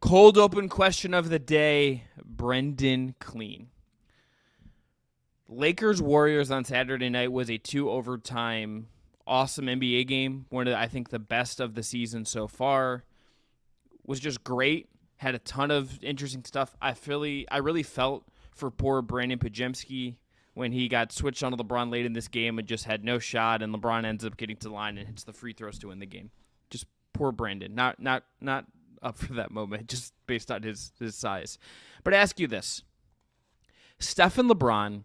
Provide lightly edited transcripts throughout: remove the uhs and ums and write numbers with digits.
Cold open question of the day, Brendon Kleen. Lakers-Warriors on Saturday night was a 2-overtime awesome NBA game. One of, I think, the best of the season so far. Was just great. Had a ton of interesting stuff. I really felt for poor Brandon Pajemski when he got switched onto LeBron late in this game and just had no shot, and LeBron ends up getting to the line and hits the free throws to win the game. Just poor Brandon. Not up for that moment, just based on his size. But I ask you this. Steph and LeBron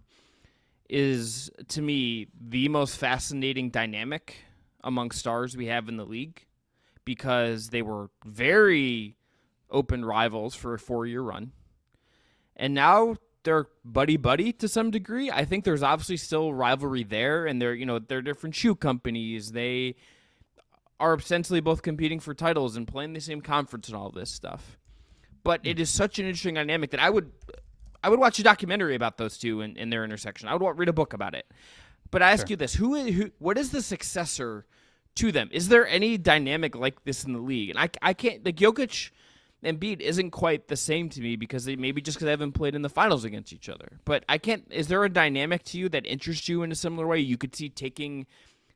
is, to me, the most fascinating dynamic among stars we have in the league because they were very open rivals for a 4-year run. And now they're buddy-buddy to some degree. I think there's obviously still rivalry there, and they're different shoe companies. They are essentially both competing for titles and playing the same conference and all this stuff. But it is such an interesting dynamic that I would watch a documentary about those two and their intersection. I would read a book about it. But I ask you this, what is the successor to them? Is there any dynamic like this in the league? And I can't, like Jokic and Embiid isn't quite the same to me because they haven't played in the finals against each other. But is there a dynamic to you that interests you in a similar way? You could see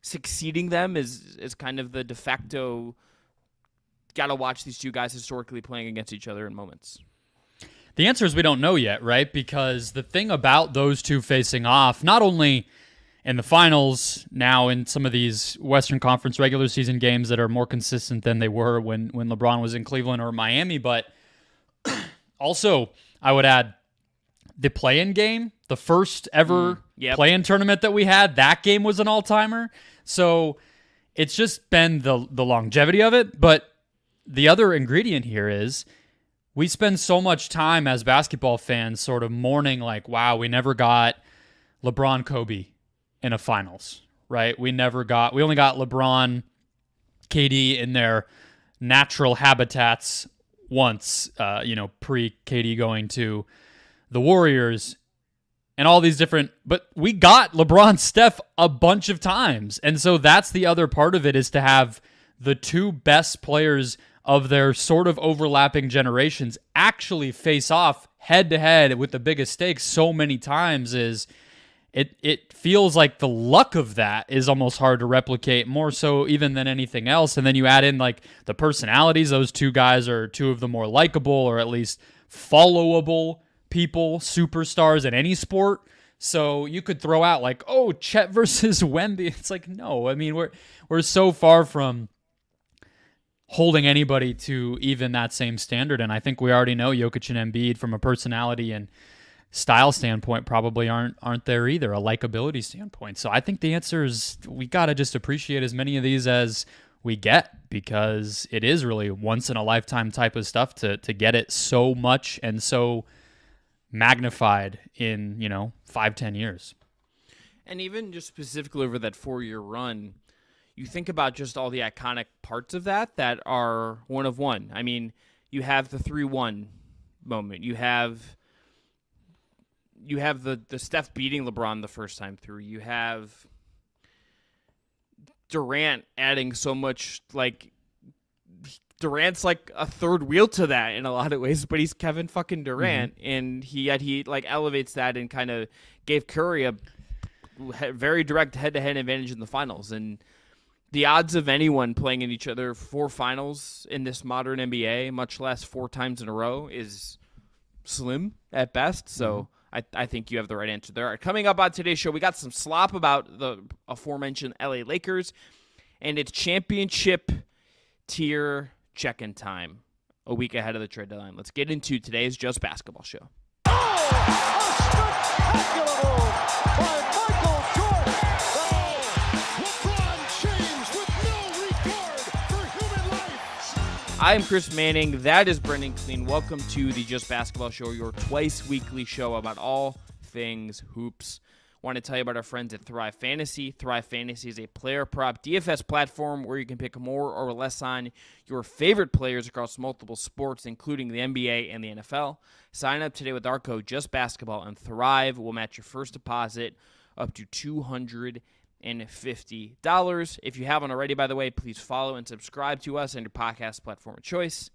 succeeding them is kind of the de facto, gotta watch these two guys historically playing against each other in moments. The answer is we don't know yet, right? Because the thing about those two facing off, not only in the finals, now in some of these Western Conference regular season games that are more consistent than they were when LeBron was in Cleveland or Miami, but also I would add the play-in game, the first ever play-in tournament that we had, that game was an all-timer. So it's just been the longevity of it. But the other ingredient here is we spend so much time as basketball fans sort of mourning like, wow, we never got LeBron Kobe in a finals, right? We only got LeBron KD in their natural habitats once, pre KD going to the Warriors and all these different, but we got LeBron Steph a bunch of times. And so that's the other part of it, is to have the two best players of their sort of overlapping generations actually face off head to head with the biggest stakes so many times. It feels like the luck of that is almost hard to replicate, more so even than anything else. And then you add in like the personalities. Those two guys are two of the more likable, or at least followable people, superstars in any sport. So you could throw out like, oh, Chet versus Wemby. It's like, no, I mean, we're so far from holding anybody to even that same standard. And I think we already know Jokic and Embiid from a personality and style standpoint probably aren't there either, a likability standpoint. So I think the answer is we got to just appreciate as many of these as we get, because it is really once in a lifetime type of stuff to get it so much and so magnified in 5-10 years. And even just specifically over that 4-year run, you think about just all the iconic parts of that are one of one. I mean, you have the 3-1 moment. You have the Steph beating LeBron the first time through. You have Durant adding so much, like Durant's like a third wheel to that in a lot of ways, but he's Kevin fucking Durant, and he like elevates that and kind of gave Curry a very direct head-to-head advantage in the finals. And the odds of anyone playing in each other 4 finals in this modern NBA, much less 4 times in a row, is slim at best. So I think you have the right answer there. All right, coming up on today's show, we got some slop about the aforementioned LA Lakers and its championship tier check-in time a week ahead of the trade deadline. Let's get into today's Just Basketball Show. I'm Chris Manning. That is Brendon Kleen. Welcome to the Just Basketball Show, your twice-weekly show about all things hoops. Want to tell you about our friends at Thrive Fantasy. Thrive Fantasy is a player prop DFS platform where you can pick more or less on your favorite players across multiple sports, including the NBA and the NFL. Sign up today with our code JustBasketball, and Thrive will match your first deposit up to $250. If you haven't already, by the way, please follow and subscribe to us on your podcast platform of choice.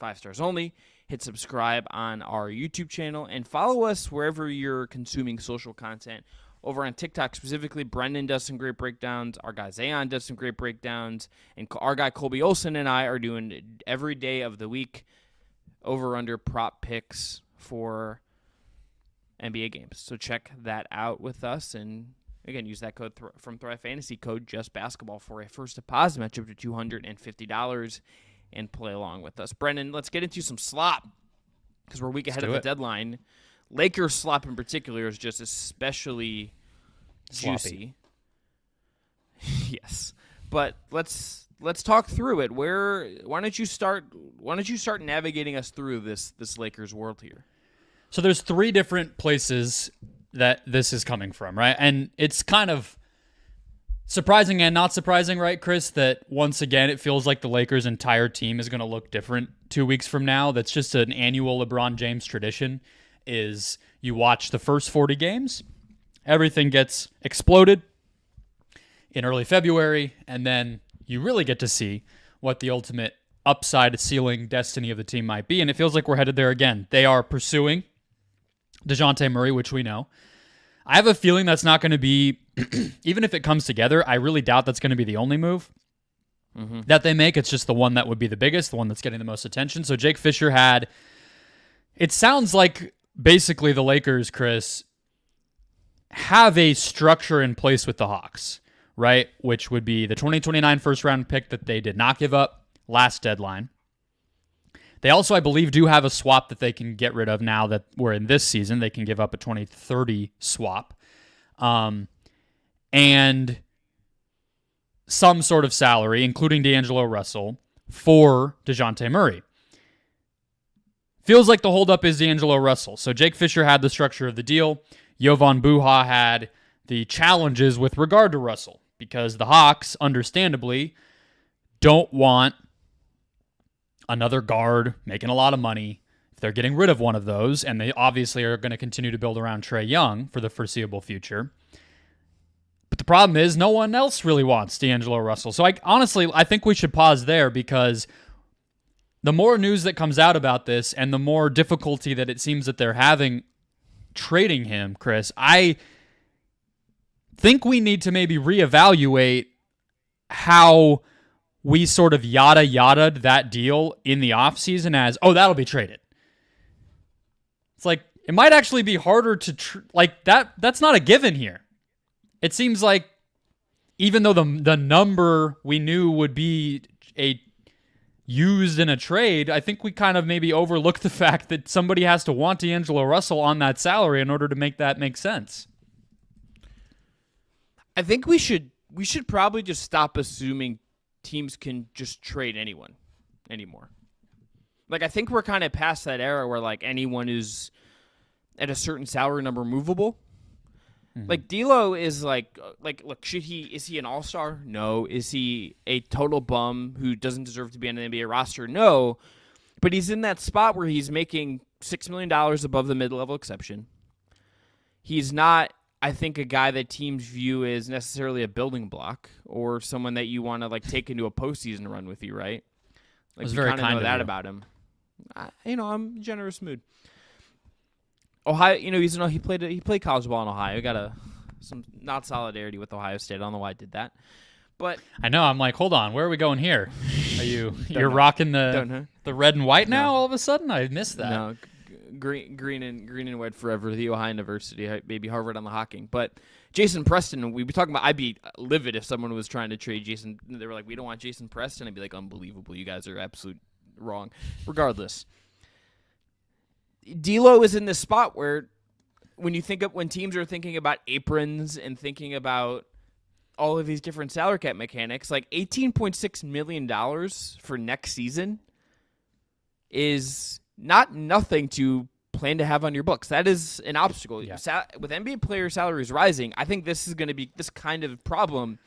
5 stars only. Hit subscribe on our YouTube channel and follow us wherever you're consuming social content. Over on TikTok specifically, Brendan does some great breakdowns. Our guy Zayon does some great breakdowns. And our guy Colby Olson and I are doing every day of the week over-under prop picks for NBA games. So check that out with us. And again, use that code from Thrive Fantasy, code JustBasketball, for a first deposit match up to $250 and play along with us. Brendan, let's get into some slop because we're a week ahead of the deadline. Lakers slop in particular is just especially juicy. Yes, but let's talk through it. Why don't you start navigating us through this Lakers world here? So there's 3 different places that this is coming from, right? And it's kind of surprising and not surprising, right, Chris, that once again it feels like the Lakers' entire team is going to look different 2 weeks from now. That's just an annual LeBron James tradition. Is you watch the first 40 games, everything gets exploded in early February, and then you really get to see what the ultimate upside ceiling destiny of the team might be, and it feels like we're headed there again. They are pursuing Dejounte Murray, which we know. I have a feeling that's not going to be, even if it comes together, I really doubt that's going to be the only move that they make. It's just the one that would be the biggest, the one that's getting the most attention. So Jake Fisher had, it sounds like basically the Lakers, Chris, have a structure in place with the Hawks, right? Which would be the 2029 first-round pick that they did not give up last deadline. They also, I believe, do have a swap that they can get rid of now that we're in this season. They can give up a 2030 swap. And some sort of salary, including D'Angelo Russell, for Dejounte Murray. Feels like the holdup is D'Angelo Russell. So Jake Fisher had the structure of the deal. Jovan Buha had the challenges with regard to Russell because the Hawks, understandably, don't want another guard making a lot of money if they're getting rid of one of those, and they obviously are going to continue to build around Trae Young for the foreseeable future. But the problem is no one else really wants D'Angelo Russell. So I think we should pause there because the more news that comes out about this and the more difficulty that it seems that they're having trading him, Chris, I think we need to maybe reevaluate how we sort of yada-yada'd that deal in the offseason as, oh, that'll be traded. It's like, it might actually be harder to, that's not a given here. It seems like even though the number we knew would be used in a trade, I think we kind of maybe overlook the fact that somebody has to want D'Angelo Russell on that salary in order to make that make sense. I think we should probably just stop assuming teams can just trade anyone anymore. Like, I think we're kind of past that era where like anyone is at a certain salary number movable. Like D'Lo is like look, is he an all-star? No. Is he a total bum who doesn't deserve to be on the NBA roster? No. But he's in that spot where he's making $6 million above the mid-level exception. He's not, I think, a guy that teams view as necessarily a building block or someone that you want to like take into a postseason run with you, right? Like, you kind of know that about him. I'm in a generous mood. Ohio, he played college ball in Ohio. He got some not solidarity with Ohio State. I don't know why I did that, but I know. I'm like, hold on, where are we going here? Are you're rocking the red and white now? All of a sudden, I missed that. No, green and white forever. The Ohio University, maybe Harvard on the Hawking. But Jason Preston, we'd be talking about. I'd be livid if someone was trying to trade Jason. They were like, we don't want Jason Preston. I'd be like, unbelievable. You guys are absolute wrong. Regardless. D'Lo is in this spot where when teams are thinking about aprons and thinking about all of these different salary cap mechanics, like $18.6 million for next season is not nothing to plan to have on your books. That is an obstacle. Yeah. With NBA player salaries rising, I think this is going to be this kind of problem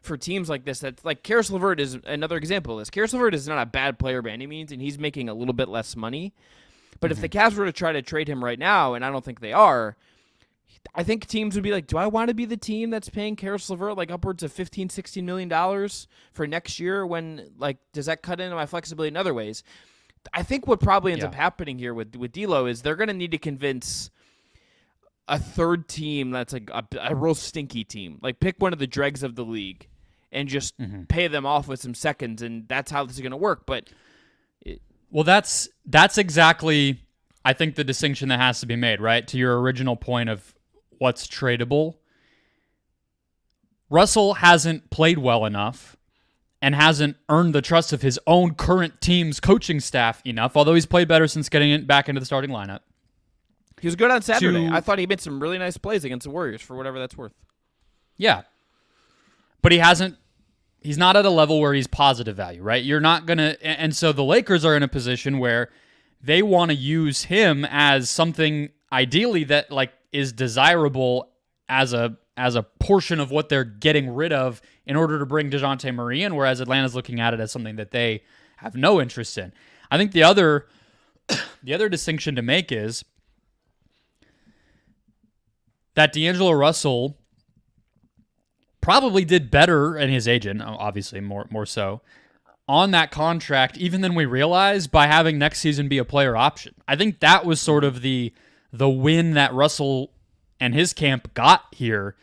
for teams like this. That's like Karis LeVert is another example of this. Karis LeVert is not a bad player by any means, and he's making a little bit less money. But if the Cavs were to try to trade him right now, and I don't think they are, I think teams would be like, do I want to be the team that's paying Karis LeVert like upwards of $15, $16 million for next year when, like, does that cut into my flexibility in other ways? I think what probably ends up happening here with D'Lo is they're going to need to convince a third team that's like a real stinky team. Like pick one of the dregs of the league and just pay them off with some seconds, and that's how this is going to work. But that's exactly, I think, the distinction that has to be made, right? To your original point of what's tradable. Russell hasn't played well enough and hasn't earned the trust of his own current team's coaching staff enough, although he's played better since getting back into the starting lineup. He was good on Saturday. I thought he made some really nice plays against the Warriors, for whatever that's worth. Yeah. But he's not at a level where he's positive value, right? You're not going to, and so the Lakers are in a position where they want to use him as something ideally that like is desirable as a portion of what they're getting rid of in order to bring Dejounte Murray in, whereas Atlanta's looking at it as something that they have no interest in. I think the other distinction to make is that D'Angelo Russell probably did better, and his agent, obviously more so, on that contract even than we realized by having next season be a player option. I think that was sort of the win that Russell and his camp got here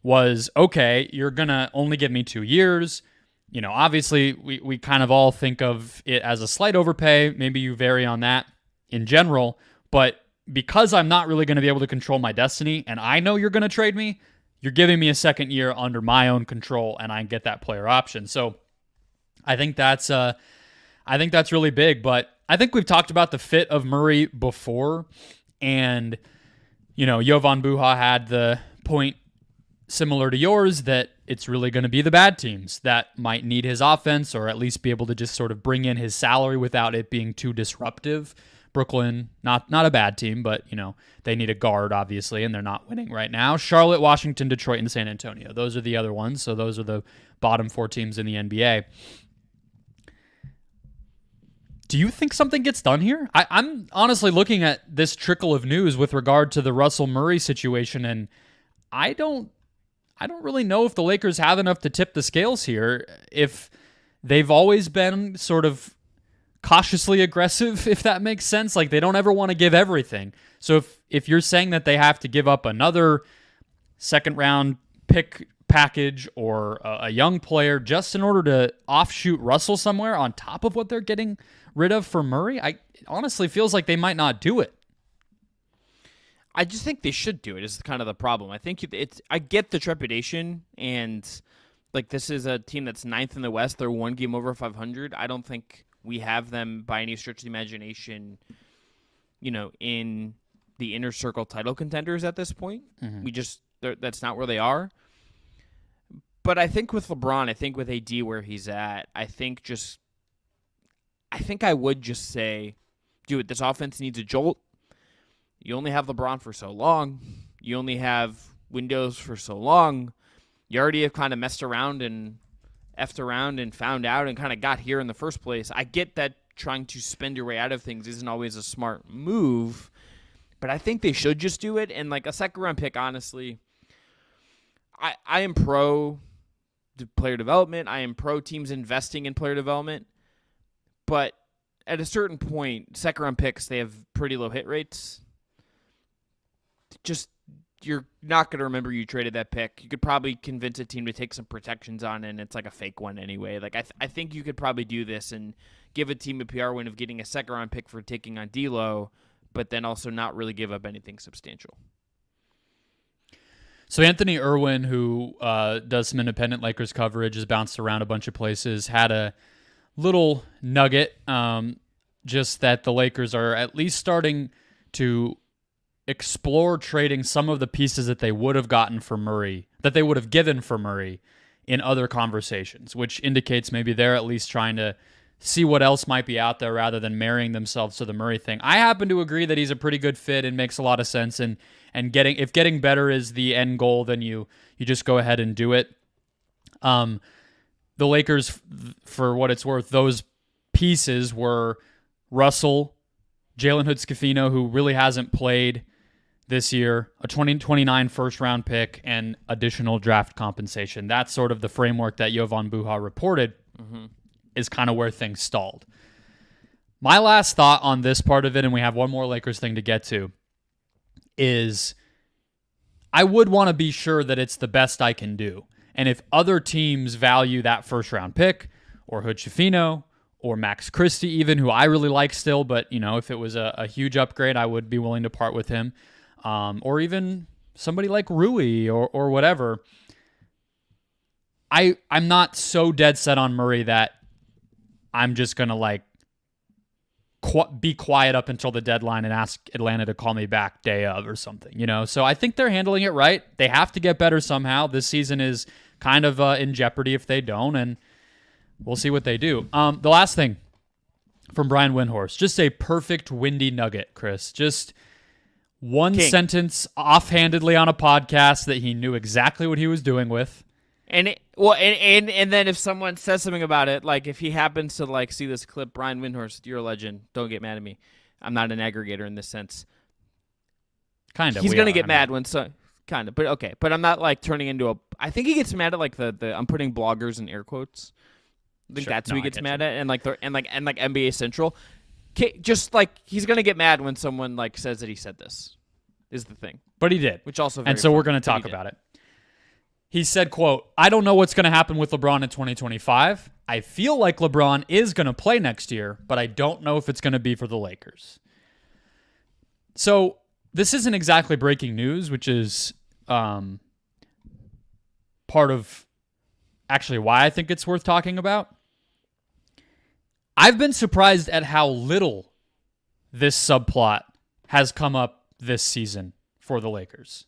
was, okay, you're going to only give me 2 years. You know, obviously, we kind of all think of it as a slight overpay. Maybe you vary on that in general. But because I'm not really going to be able to control my destiny, and I know you're going to trade me, you're giving me a second year under my own control, and I get that player option. So I think that's really big. But I think we've talked about the fit of Murray before, and you know, Jovan Buha had the point similar to yours that it's really going to be the bad teams that might need his offense or at least be able to just sort of bring in his salary without it being too disruptive. Brooklyn, not a bad team, but you know, they need a guard obviously, and they're not winning right now. Charlotte, Washington, Detroit, and San Antonio. Those are the other ones. So those are the bottom 4 teams in the NBA. Do you think something gets done here? I'm honestly looking at this trickle of news with regard to the Russell Murray situation, and I don't really know if the Lakers have enough to tip the scales here. If they've always been sort of cautiously aggressive, if that makes sense. Like, they don't ever want to give everything. So if you're saying that they have to give up another second-round pick package or a young player just in order to offshoot Russell somewhere on top of what they're getting rid of for Murray, it honestly feels like they might not do it. I just think they should do it is kind of the problem. I think I get the trepidation, and like this is a team that's 9th in the West. They're 1 game over 500. I don't think we have them by any stretch of the imagination, you know, in the inner circle title contenders at this point. Mm-hmm. That's not where they are. But I think with LeBron, I think with AD where he's at, I think I would just say, dude, this offense needs a jolt. You only have LeBron for so long. You only have windows for so long. You already have kind of messed around and effed around and found out and kind of got here in the first place. I get that trying to spend your way out of things isn't always a smart move, but I think they should just do it. And like a second-round pick, honestly, I am pro player development. I am pro teams investing in player development. But at a certain point, second-round picks, they have pretty low hit rates. Just, you're not going to remember you traded that pick. You could probably convince a team to take some protections on it, and it's like a fake one anyway. Like I think you could probably do this and give a team a PR win of getting a second-round pick for taking on D'Lo, but then also not really give up anything substantial. So Anthony Irwin, who does some independent Lakers coverage, has bounced around a bunch of places, had a little nugget, just that the Lakers are at least starting to explore trading some of the pieces that they would have gotten for Murray, that they would have given for Murray in other conversations, which indicates maybe they're at least trying to see what else might be out there rather than marrying themselves to the Murray thing. I happen to agree that he's a pretty good fit and makes a lot of sense, and if getting better is the end goal, then you just go ahead and do it. The Lakers, for what it's worth, those pieces were Russell, Jalen Hood-Schifino, who really hasn't played this year, a 2029 first-round pick, and additional draft compensation. That's sort of the framework that Jovan Buha reported is kind of where things stalled. My last thought on this part of it, and we have one more Lakers thing to get to, is I would want to be sure that it's the best I can do. And if other teams value that first-round pick, or Hood Schifino, or Max Christie even, who I really like still, but if it was a huge upgrade, I would be willing to part with him. Or even somebody like Rui or whatever. I'm not so dead set on Murray that I'm just going to be quiet up until the deadline and ask Atlanta to call me back day of or something, So I think they're handling it right. They have to get better somehow. This season is kind of in jeopardy if they don't, and we'll see what they do. The last thing from Brian Windhorst, just a perfect windy nugget, Chris. Just one sentence offhandedly on a podcast that he knew exactly what he was doing with. And then if someone says something about it, like if he happens to see this clip, Brian Windhorst, you're a legend. Don't get mad at me. I'm not an aggregator in this sense. Kind of. He's gonna get mad when kind of, but okay. But I'm not turning into a. I think he gets mad at the. I'm putting bloggers in air quotes. I think that's who he gets mad at, and NBA Central. Just he's gonna get mad when someone says that he said this. Is the thing. But he did, which also and so we're gonna talk about it. He said, quote, "I don't know what's going to happen with LeBron in 2025. I feel like LeBron is going to play next year, but I don't know if it's going to be for the Lakers." So this isn't exactly breaking news, which is part of actually why I think it's worth talking about. I've been surprised at how little this subplot has come up this season for the Lakers.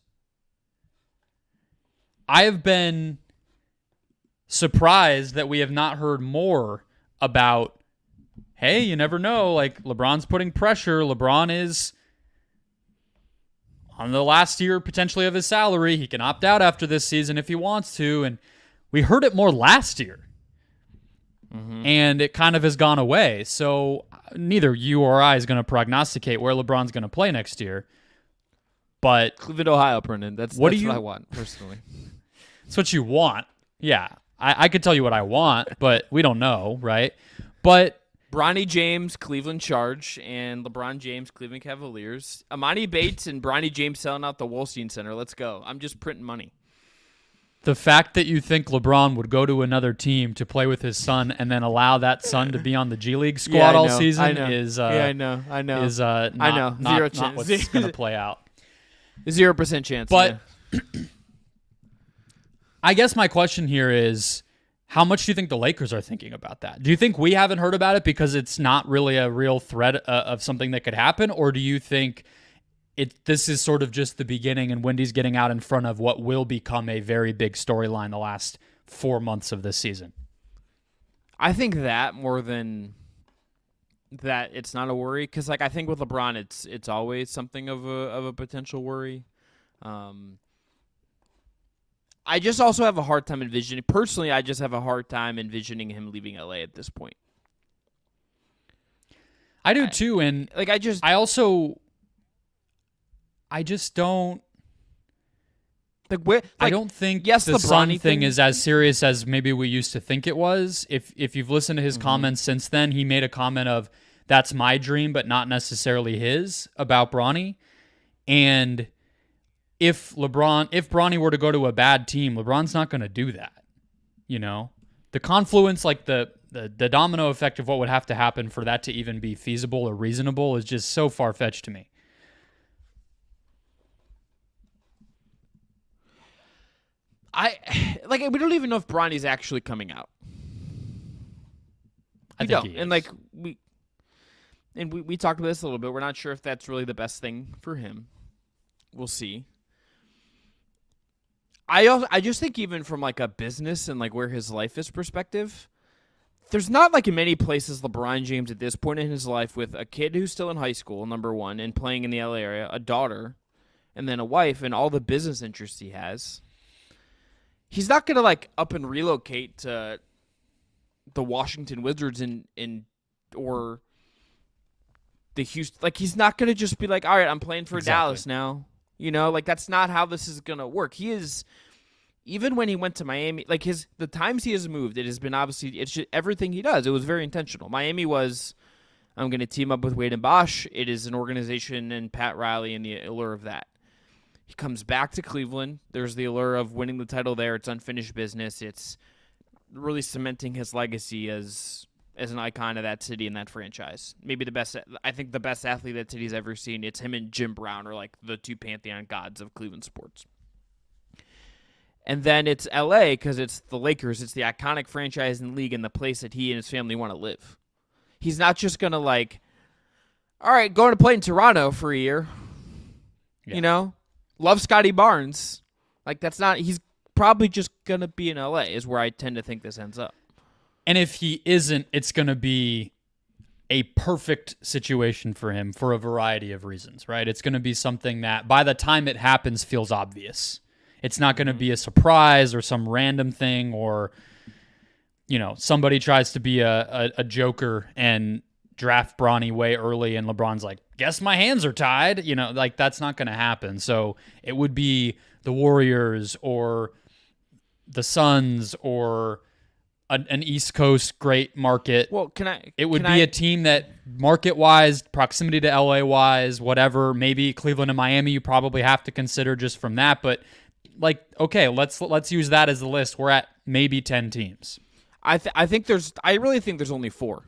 I have been surprised that we have not heard more about, hey, you never know, LeBron's putting pressure. LeBron is on the last year potentially of his salary. He can opt out after this season if he wants to. And we heard it more last year. Mm-hmm. And it kind of has gone away. So neither you or I is going to prognosticate where LeBron's going to play next year. But Cleveland, Ohio, Brendan. That's what I want, personally. It's what you want. Yeah. I could tell you what I want, but we don't know, right? But Bronny James, Cleveland Charge, and LeBron James, Cleveland Cavaliers. Amani Bates and Bronny James selling out the Wolstein Center. Let's go. I'm just printing money. The fact that you think LeBron would go to another team to play with his son and then allow that son to be on the G League squad all season is not Zero chance. What's going to play out. 0% chance. But I guess my question here is, how much do you think the Lakers are thinking about that? Do you think we haven't heard about it because it's not really a real threat of something that could happen? Or do you think this is sort of just the beginning and Wendy's getting out in front of what will become a very big storyline the last 4 months of this season? I think that more than that it's not a worry. Because I think with LeBron, it's always something of a potential worry. I just also have a hard time envisioning. Personally, I just have a hard time envisioning him leaving LA at this point. I do too, and I just don't. I don't think the Son thing is as serious as maybe we used to think it was. If you've listened to his comments since then, he made a comment of "that's my dream, but not necessarily his" about Bronny, and. If Bronny were to go to a bad team, LeBron's not going to do that. The confluence, the domino effect of what would have to happen for that to even be feasible or reasonable is just so far-fetched to me. We don't even know if Bronny's actually coming out. I think he is. And we talked about this a little bit. We're not sure if that's really the best thing for him. We'll see. I just think even from a business and where his life is perspective, there's not in many places LeBron James at this point in his life with a kid who's still in high school, number one, and playing in the LA area, a daughter, and then a wife and all the business interests he has. He's not going to up and relocate to the Washington Wizards or the Houston. He's not going to just be all right, I'm playing for Dallas now. That's not how this is going to work. He is, even when he went to Miami, the times he has moved, it has been obviously, it's just everything he does. It was very intentional. Miami was I'm going to team up with Wade and Bosch. It is an organization and Pat Riley and the allure of that. He comes back to Cleveland. There's the allure of winning the title there. It's unfinished business. It's really cementing his legacy as an icon of that city and that franchise. Maybe the best athlete that city's ever seen. It's him and Jim Brown are like the two pantheon gods of Cleveland sports. And then it's LA because it's the Lakers. It's the iconic franchise in the league and the place that he and his family want to live. He's not just going to all right, going to play in Toronto for a year. Yeah. Love Scotty Barnes. He's probably just going to be in LA is where I tend to think this ends up. And if he isn't, it's going to be a perfect situation for him for a variety of reasons, right? It's going to be something that by the time it happens feels obvious. It's not going to be a surprise or some random thing or, somebody tries to be a joker and draft Bronny way early and LeBron's like, guess my hands are tied. That's not going to happen. So it would be the Warriors or the Suns or an East Coast great market. Well, it would be a team that market-wise, proximity to LA-wise, whatever, maybe Cleveland and Miami you probably have to consider just from that. But, okay, let's use that as the list. We're at maybe 10 teams. I really think there's only 4.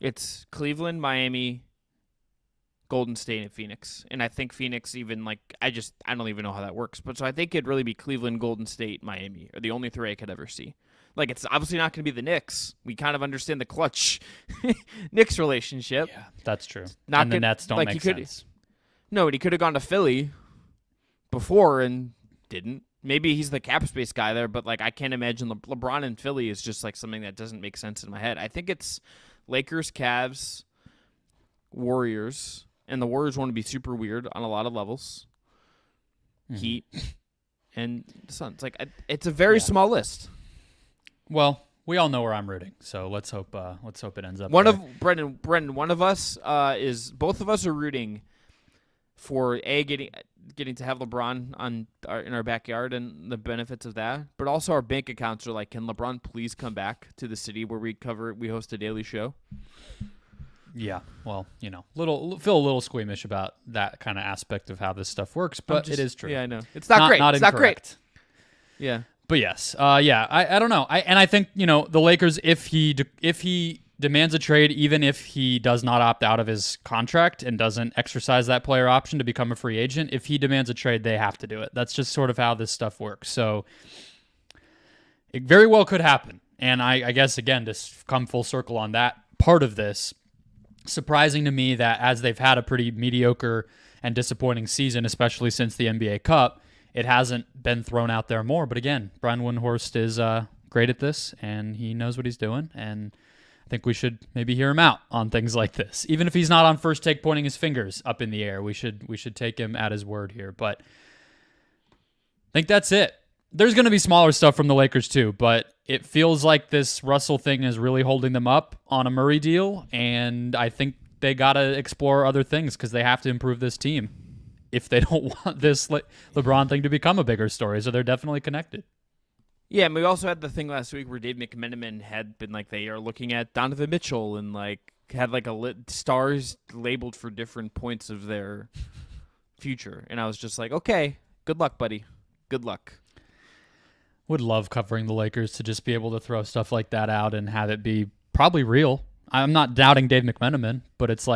It's Cleveland, Miami, Golden State, and Phoenix. And I think Phoenix even, I don't even know how that works. But so I think it'd really be Cleveland, Golden State, Miami are the only 3 I could ever see. It's obviously not going to be the Knicks. We kind of understand the clutch Knicks relationship. Yeah, that's true. The Nets don't make sense. No, and he could have gone to Philly before and didn't. Maybe he's the cap space guy there, but I can't imagine LeBron in Philly is just something that doesn't make sense in my head. I think it's Lakers, Cavs, Warriors, and the Warriors want to be super weird on a lot of levels. Mm-hmm. Heat and Suns. It's a very small list. Well, we all know where I'm rooting, so let's hope it ends up. Brendan, both of us are rooting for getting to have LeBron in our backyard and the benefits of that, but also our bank accounts are can LeBron please come back to the city where we host a daily show? Yeah, well, feel a little squeamish about that kind of aspect of how this stuff works, but it is true. Yeah, I know. It's not great. It's not great. Yeah. But yes, I don't know. I think, the Lakers, if he demands a trade, even if he does not opt out of his contract and doesn't exercise that player option to become a free agent, if he demands a trade, they have to do it. That's just sort of how this stuff works. So it very well could happen. And I guess, again, to come full circle on that part of this, surprising to me that as they've had a pretty mediocre and disappointing season, especially since the NBA Cup, it hasn't been thrown out there more. But again, Brian Windhorst is great at this, and he knows what he's doing. And I think we should maybe hear him out on things like this. Even if he's not on First Take pointing his fingers up in the air, we should take him at his word here. But I think that's it. There's going to be smaller stuff from the Lakers too, but it feels like this Russell thing is really holding them up on a Murray deal, and I think they got to explore other things because they have to improve this team if they don't want this LeBron thing to become a bigger story. So they're definitely connected. Yeah, and we also had the thing last week where Dave McMenamin had been they are looking at Donovan Mitchell and had stars labeled for different points of their future. And I was just okay, good luck, buddy. Good luck. Would love covering the Lakers to just be able to throw stuff like that out and have it be probably real. I'm not doubting Dave McMenamin, but it's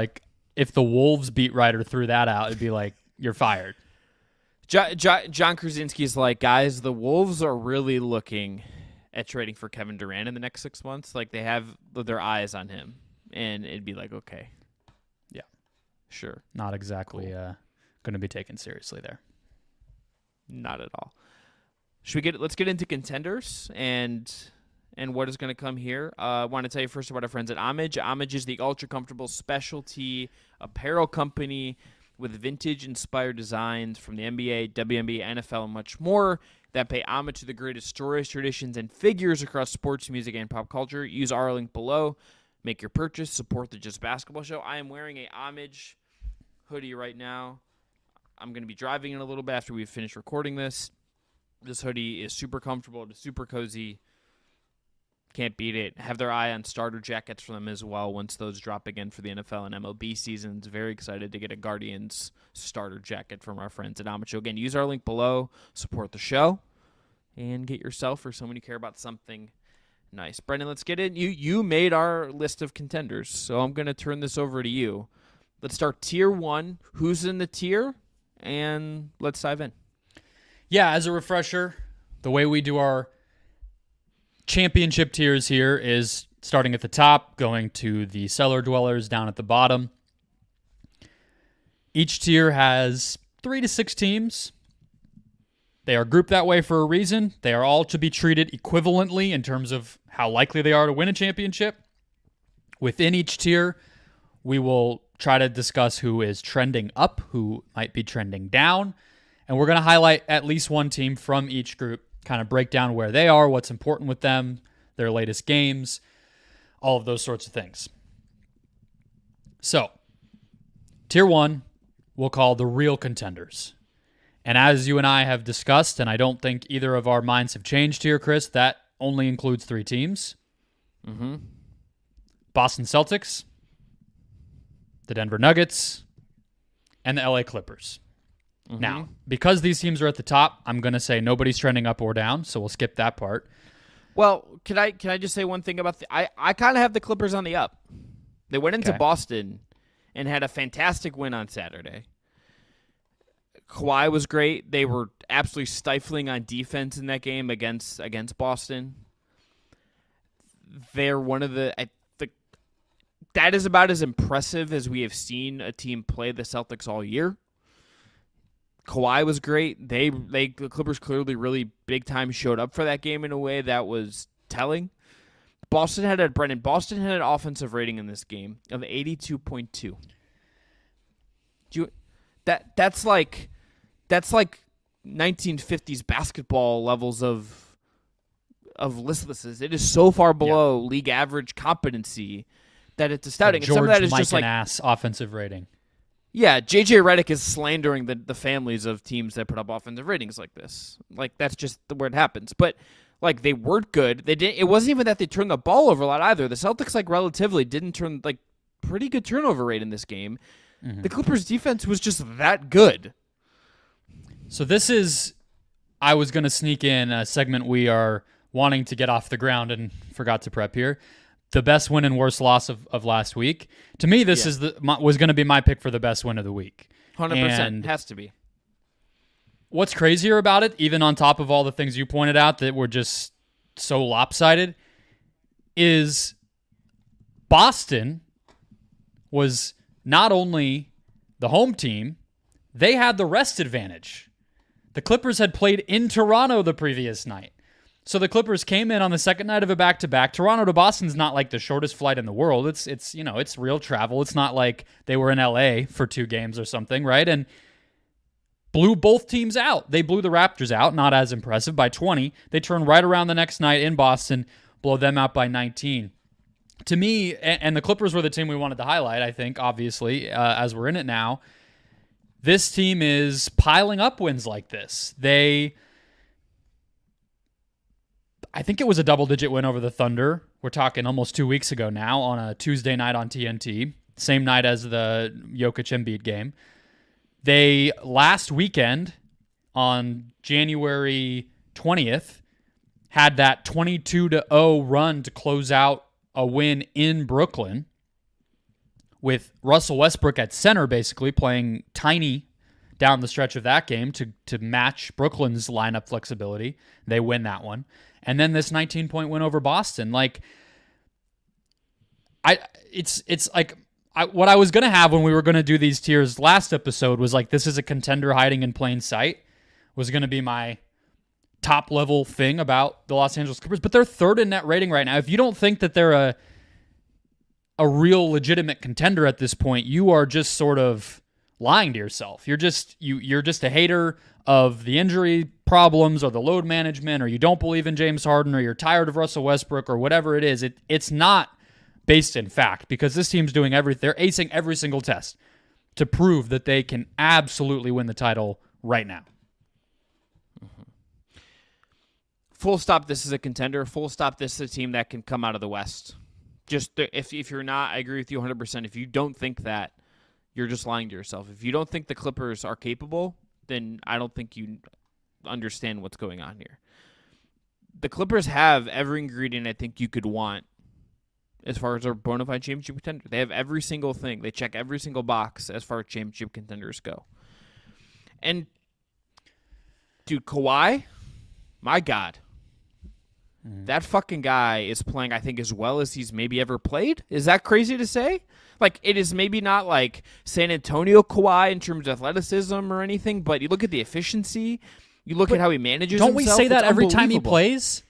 if the Wolves beat writer threw that out, it'd be you're fired. John Krasinski's guys, the Wolves are really looking at trading for Kevin Durant in the next 6 months. They have their eyes on him, and it'd be okay. Yeah. Sure. Not exactly going to be taken seriously there. Not at all. Let's get into contenders and what is going to come here. I want to tell you first about our friends at Homage. Homage is the ultra-comfortable specialty apparel company with vintage-inspired designs from the NBA, WNBA, NFL, and much more that pay homage to the greatest stories, traditions, and figures across sports, music, and pop culture. Use our link below. Make your purchase. Support the Just Basketball Show. I am wearing a Homage hoodie right now. I'm going to be driving in a little bit after we finish recording this. This hoodie is super comfortable. It's super cozy. can't beat it. Have their eye on starter jackets for them as well once those drop again for the NFL and MLB seasons. Very excited to get a Guardians starter jacket from our friends at Amacho. Again, use our link below, support the show, and get yourself or someone you care about something nice. Brendon, let's get in. You made our list of contenders, so I'm going to turn this over to you. Let's start tier 1. Who's in the tier? And let's dive in. Yeah, as a refresher, the way we do our championship tiers here is starting at the top, going to the cellar dwellers down at the bottom. Each tier has 3 to 6 teams. They are grouped that way for a reason. They are all to be treated equivalently in terms of how likely they are to win a championship. Within each tier, we will try to discuss who is trending up, who might be trending down, and we're going to highlight at least one team from each group, kind of break down where they are, what's important with them, their latest games, all of those sorts of things. So, tier 1, we'll call the real contenders. And as you and I have discussed, and I don't think either of our minds have changed here, Chris, that only includes 3 teams. Boston Celtics, the Denver Nuggets, and the LA Clippers. Now, because these teams are at the top, I'm going to say nobody's trending up or down, so we'll skip that part. Well, can I just say one thing about I kind of have the Clippers on the up. They went into Boston and had a fantastic win on Saturday. Kawhi was great. They were absolutely stifling on defense in that game against Boston. They're one of that is about as impressive as we have seen a team play the Celtics all year. Kawhi was great. The Clippers clearly really big time showed up for that game in a way that was telling. Boston had an offensive rating in this game of 82.2. That's like 1950s basketball levels of listlessness. It is so far below league average competency that it's astounding. George and some of that is Mike just like ass offensive rating. Yeah, JJ Redick is slandering the families of teams that put up offensive ratings like this. Like that's just where it happens. But like they weren't good. They didn't. It wasn't even that they turned the ball over a lot either. The Celtics like relatively didn't turn like pretty good turnover rate in this game. The Clippers defense was just that good. So I was going to sneak in a segment we are wanting to get off the ground and forgot to prep here. The best win and worst loss of last week. To me, this was going to be my pick for the best win of the week. 100% has to be. What's crazier about it, even on top of all the things you pointed out that were just so lopsided, is Boston was not only the home team, they had the rest advantage. The Clippers had played in Toronto the previous night. So the Clippers came in on the second night of a back-to-back. Toronto to Boston's not like the shortest flight in the world. It's real travel. It's not like they were in LA for 2 games or something, right? And blew both teams out. They blew the Raptors out, not as impressive, by 20. They turn right around the next night in Boston, blow them out by 19. To me, and the Clippers were the team we wanted to highlight, I think, obviously, as we're in it now. This team is piling up wins like this. I think it was a double-digit win over the Thunder. We're talking almost 2 weeks ago now on a Tuesday night on TNT, same night as the Jokic-Embiid game. They, last weekend, on January 20th, had that 22-0 run to close out a win in Brooklyn with Russell Westbrook at center, basically, playing tiny down the stretch of that game to match Brooklyn's lineup flexibility. They win that one. And then this 19-point win over Boston. Like, what I was going to have when we were going to do these tiers last episode was like, this is a contender hiding in plain sight, was going to be my top level thing about the Los Angeles Clippers. But they're third in net rating right now. If you don't think that they're a real legitimate contender at this point, you are just sort of lying to yourself. You're just a hater of the injury problems or the load management, or you don't believe in James Harden, or you're tired of Russell Westbrook, or whatever it is. It's not based in fact, because this team's doing everything. They're acing every single test to prove that they can absolutely win the title right now. full stop, this is a contender. Full stop, this is a team that can come out of the West. Just if you're not, I agree with you 100%. If you don't think that, you're just lying to yourself. If you don't think the Clippers are capable, then I don't think you understand what's going on here. The Clippers have every ingredient I think you could want as far as a bona fide championship contender. They have every single thing. They check every single box as far as championship contenders go. And, dude, Kawhi, my God. That fucking guy is playing, I think, as well as he's maybe ever played. Is that crazy to say? Like, it is maybe not like San Antonio Kawhi in terms of athleticism or anything, but you look at the efficiency, you look at how he manages himself. Don't we say that every time he plays?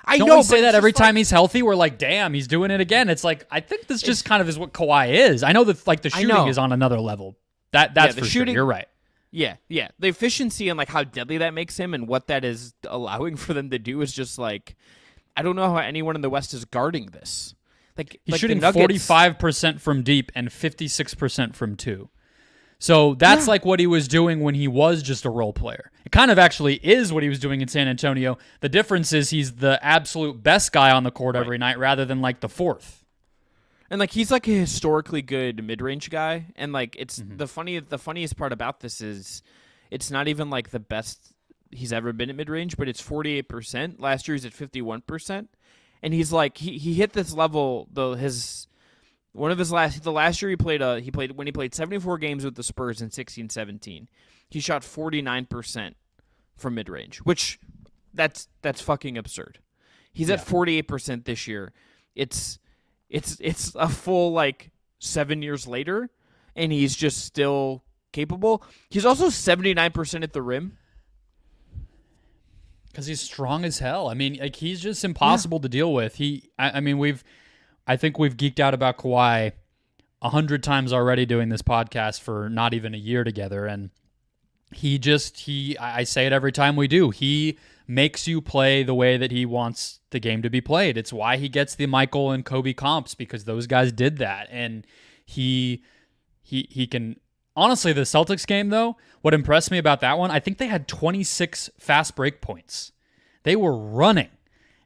Don't we say that every time he's healthy? We're like, damn, he's doing it again. It's like, I think this just kind of is what Kawhi is. I know that like the shooting is on another level. That's for sure. You're right. Yeah. The efficiency and like how deadly that makes him and what that is allowing for them to do is just like, I don't know how anyone in the West is guarding this. He's shooting 45% from deep and 56% from two. So that's like what he was doing when he was just a role player. It kind of actually is what he was doing in San Antonio. The difference is he's the absolute best guy on the court every night rather than like the fourth. And like he's like a historically good mid-range guy. And like it's the funniest part about this is it's not even like the best he's ever been at mid-range, but it's 48%. Last year he's at 51%. And he's like he hit this level though the last year he played when he played 74 games with the Spurs in 16-17. He shot 49% from mid-range, which that's fucking absurd. He's at 48% this year. It's a full like 7 years later and he's just still capable. He's also 79% at the rim. Because he's strong as hell. I mean, like he's just impossible to deal with. I think we've geeked out about Kawhi 100 times already doing this podcast for not even a year together, and I say it every time we do. He makes you play the way that he wants the game to be played. It's why he gets the Michael and Kobe comps because those guys did that, and he can. Honestly, the Celtics game, though, what impressed me about that one, I think they had 26 fast break points. They were running.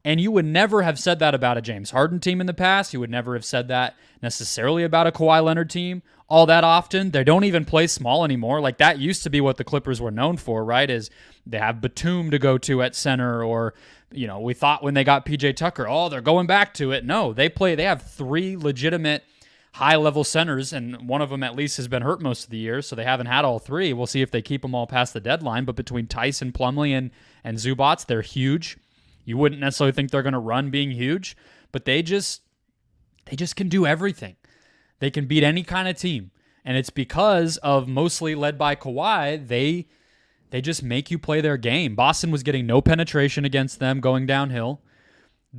And you would never have said that about a James Harden team in the past. You would never have said that necessarily about a Kawhi Leonard team all that often. They don't even play small anymore. Like that used to be what the Clippers were known for, right? Is they have Batum to go to at center or, we thought when they got PJ Tucker, they're going back to it. No, they have three legitimate high-level centers, and one of them at least has been hurt most of the year, so they haven't had all three. We'll see if they keep them all past the deadline, but between Tyson, Plumlee, and Zubats, they're huge. You wouldn't necessarily think they're going to run being huge, but they just can do everything. They can beat any kind of team, and it's because of mostly led by Kawhi, they just make you play their game. Boston was getting no penetration against them going downhill.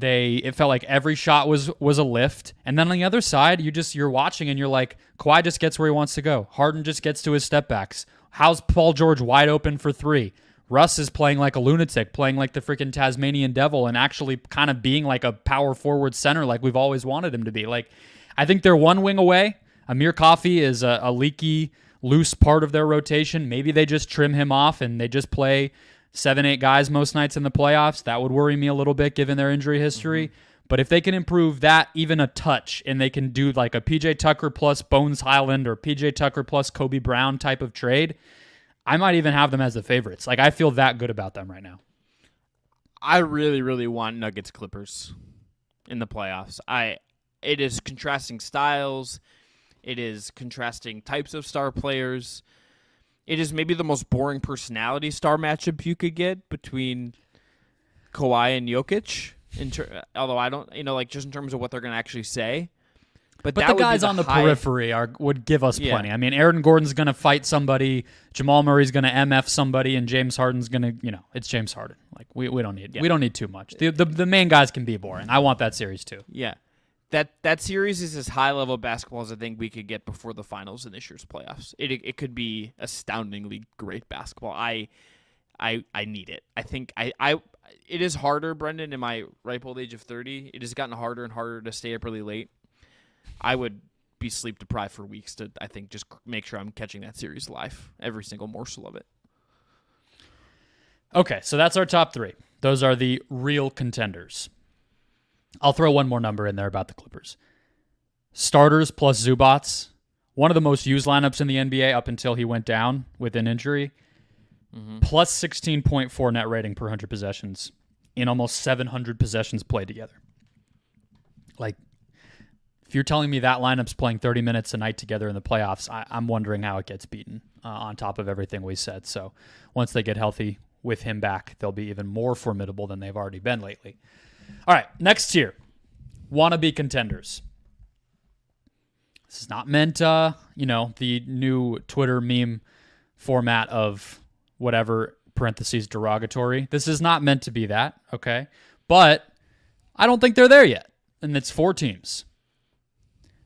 It felt like every shot was a lift. And then on the other side, you're watching and you're like, Kawhi just gets where he wants to go. Harden just gets to his step backs. How's Paul George wide open for three? Russ is playing like a lunatic, playing like the freaking Tasmanian devil and actually kind of being like a power forward center like we've always wanted him to be. Like, I think they're one wing away. Amir Coffey is a leaky, loose part of their rotation. Maybe they just trim him off and they just play 7-8 guys most nights in the playoffs. That would worry me a little bit given their injury history. But if they can improve that even a touch and they can do like a PJ Tucker plus Bones Highland or PJ Tucker plus Kobe Brown type of trade, I might even have them as the favorites. Like I feel that good about them right now. I really, really want Nuggets Clippers in the playoffs. It is contrasting styles. It is contrasting types of star players. It is maybe the most boring personality star matchup you could get between Kawhi and Jokic. Although I don't, just in terms of what they're going to actually say. But the guys on the periphery would give us plenty. I mean, Aaron Gordon's going to fight somebody, Jamal Murray's going to MF somebody, and James Harden's going to, it's James Harden. Like we don't need too much. The main guys can be boring. I want that series too. Yeah. That series is as high-level basketball as I think we could get before the finals in this year's playoffs. It could be astoundingly great basketball. I need it. I think it is harder, Brendan, in my ripe old age of 30. It has gotten harder and harder to stay up really late. I would be sleep deprived for weeks to, I think, just make sure I'm catching that series live, every single morsel of it. Okay, so that's our top 3. Those are the real contenders. I'll throw one more number in there about the Clippers. Starters plus Zubats, one of the most used lineups in the NBA up until he went down with an injury, plus 16.4 net rating per 100 possessions in almost 700 possessions played together. Like, if you're telling me that lineup's playing 30 minutes a night together in the playoffs, I'm wondering how it gets beaten on top of everything we said. So once they get healthy with him back, they'll be even more formidable than they've already been lately. All right, next tier, wannabe contenders. This is not meant, the new Twitter meme format of whatever, parentheses, derogatory. This is not meant to be that, okay? But I don't think they're there yet, and it's 4 teams.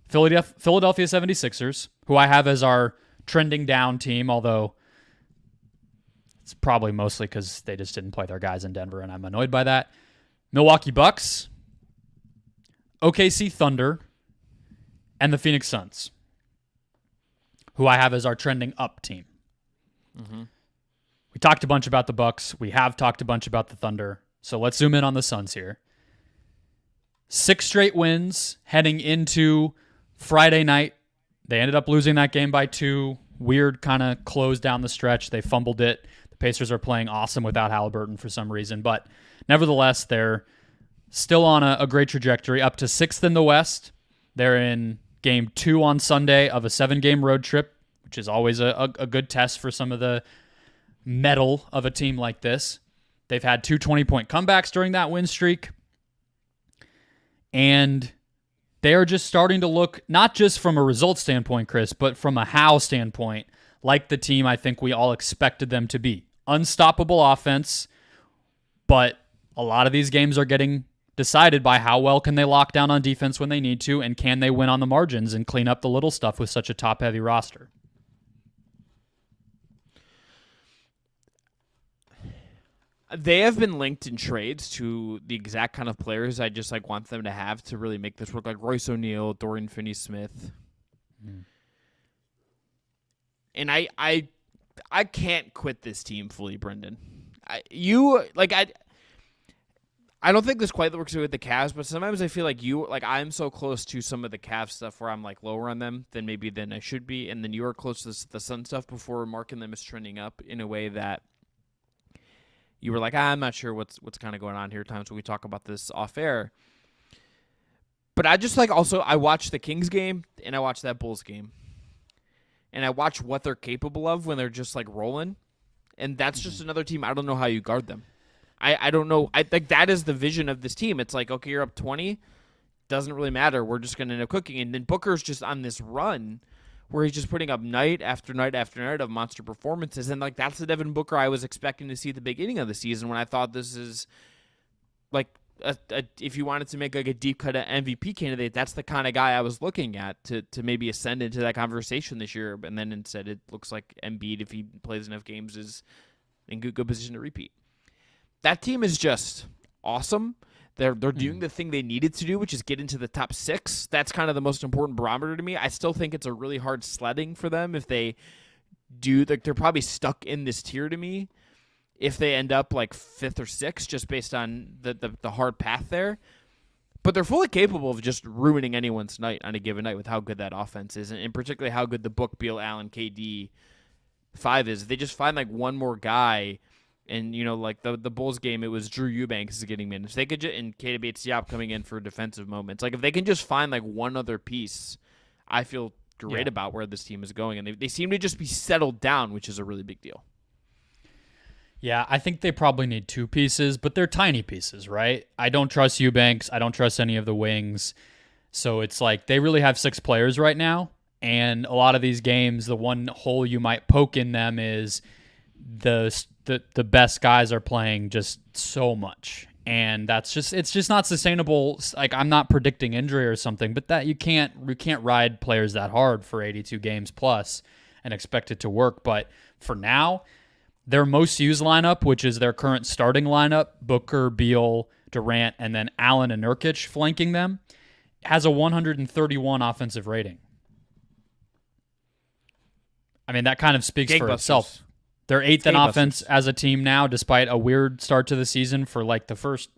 Philadelphia 76ers, who I have as our trending down team, although it's probably mostly because they just didn't play their guys in Denver, and I'm annoyed by that. Milwaukee Bucks, OKC Thunder, and the Phoenix Suns, who I have as our trending up team. We talked a bunch about the Bucks. We have talked a bunch about the Thunder. So let's zoom in on the Suns here. 6 straight wins heading into Friday night. They ended up losing that game by 2. Weird kind of close down the stretch. They fumbled it. The Pacers are playing awesome without Halliburton for some reason. But nevertheless, they're still on a great trajectory, up to 6th in the West. They're in game 2 on Sunday of a 7-game road trip, which is always a good test for some of the mettle of a team like this. They've had 2 20-point comebacks during that win streak. And they are just starting to look, not just from a result standpoint, Chris, but from a how standpoint, like the team I think we all expected them to be. Unstoppable offense, but a lot of these games are getting decided by how well can they lock down on defense when they need to, and can they win on the margins and clean up the little stuff with such a top-heavy roster. They have been linked in trades to the exact kind of players I just want them to have to really make this work, like Royce O'Neal, Dorian Finney-Smith. And I can't quit this team fully, Brendan. I don't think this quite works with the Cavs, but sometimes I feel like I'm so close to some of the Cavs stuff where I'm lower on them than I should be, and then you are close to the Sun stuff before marking them as trending up in a way that you were like, I'm not sure what's kind of going on here. Times when we talk about this off air, but I just also I watched the Kings game and I watched that Bulls game, and I watch what they're capable of when they're just rolling, and that's just another team. I don't know how you guard them. I don't know. I think that is the vision of this team. It's okay, you're up 20. Doesn't really matter. We're just going to end up cooking. And then Booker's just on this run where he's just putting up night after night after night of monster performances. And that's the Devin Booker I was expecting to see at the beginning of the season, when I thought this is if you wanted to make a deep cut MVP candidate, that's the kind of guy I was looking at to maybe ascend into that conversation this year. And then instead it looks like Embiid, if he plays enough games, is in good position to repeat. That team is just awesome. They're doing the thing they needed to do, which is get into the top 6. That's kind of the most important barometer to me. I still think it's a really hard sledding for them if they do. They're probably stuck in this tier to me if they end up 5th or 6th, just based on the hard path there. But they're fully capable of just ruining anyone's night on a given night with how good that offense is, and particularly how good the Book, Beal, Allen, KD 5 is. They just find one more guy. And, the Bulls game, it was Drew Eubanks is getting minutes. They could and Keita Bates-Diop coming in for defensive moments. If they can just find, one other piece, I feel great about where this team is going. And they seem to just be settled down, which is a really big deal. Yeah, I think they probably need 2 pieces, but they're tiny pieces, right? I don't trust Eubanks. I don't trust any of the wings. So it's they really have 6 players right now. And a lot of these games, the one hole you might poke in them is the best guys are playing just so much, and it's just not sustainable. I'm not predicting injury or something, but that you can't ride players that hard for 82 games plus and expect it to work. But for now, their most used lineup, which is their current starting lineup, Booker, Beal, Durant, and then Allen and Nurkic flanking them, has a 131 offensive rating. I mean, that kind of speaks for itself. They're eighth in Gangbusters. offense as a team now, despite a weird start to the season for like the first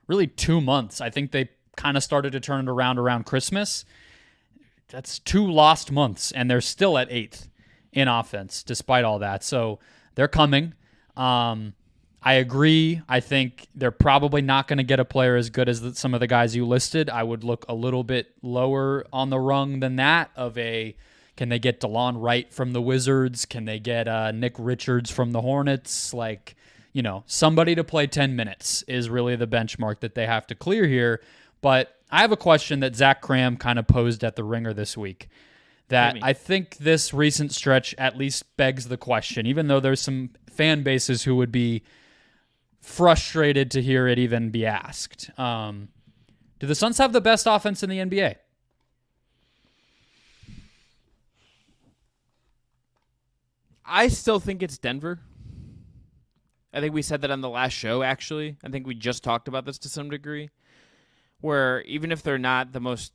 really 2 months. I think they kind of started to turn it around Christmas. That's 2 lost months, and they're still at eighth in offense despite all that. So they're coming. I agree. I think they're probably not going to get a player as good as some of the guys you listed. I would look a little bit lower on the rung than that can they get DeLon Wright from the Wizards? Can they get Nick Richards from the Hornets? Somebody to play 10 minutes is really the benchmark that they have to clear here. But I have a question that Zach Cram kind of posed at the Ringer this week that I think this recent stretch at least begs the question, even though there's some fan bases who would be frustrated to hear it even be asked. Do the Suns have the best offense in the NBA? I still think it's Denver. I think we said that on the last show, actually. I think we just talked about this to some degree, where even if they're not the most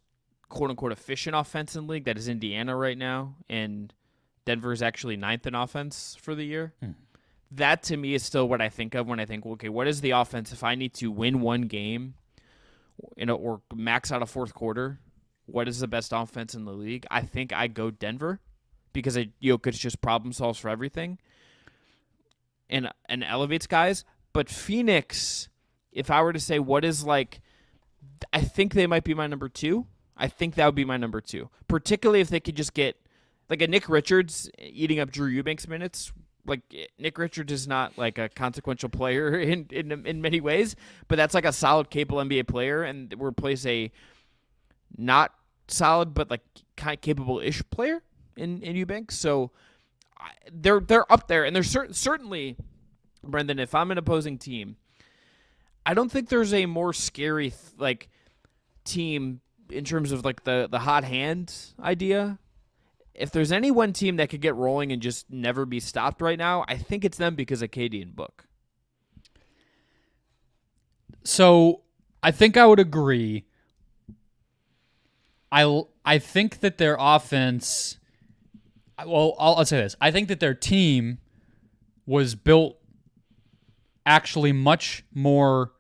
quote-unquote efficient offense in the league, that is Indiana right now, and Denver is actually 9th in offense for the year. That, to me, is still what I think of when I think, okay, what is the offense if I need to win one game or max out a fourth quarter? What is the best offense in the league? I think I go Denver because Jokic just problem solves for everything and elevates guys. But Phoenix, if I were to say what is I think they might be my number 2. I think that would be my number 2, particularly if they could just get a Nick Richards eating up Drew Eubanks minutes. Nick Richards is not a consequential player in many ways, but that's a solid, capable NBA player, and replace a not solid but kind of capable-ish player in Eubanks. So they're up there, and they're certainly, Brendan. If I'm an opposing team, I don't think there's a more scary team in terms of the hot hand idea. If there's any one team that could get rolling and just never be stopped right now, I think it's them because of KD and Book. So I think I would agree. I think that their offense, well, I'll say this. I think that their team was built actually much more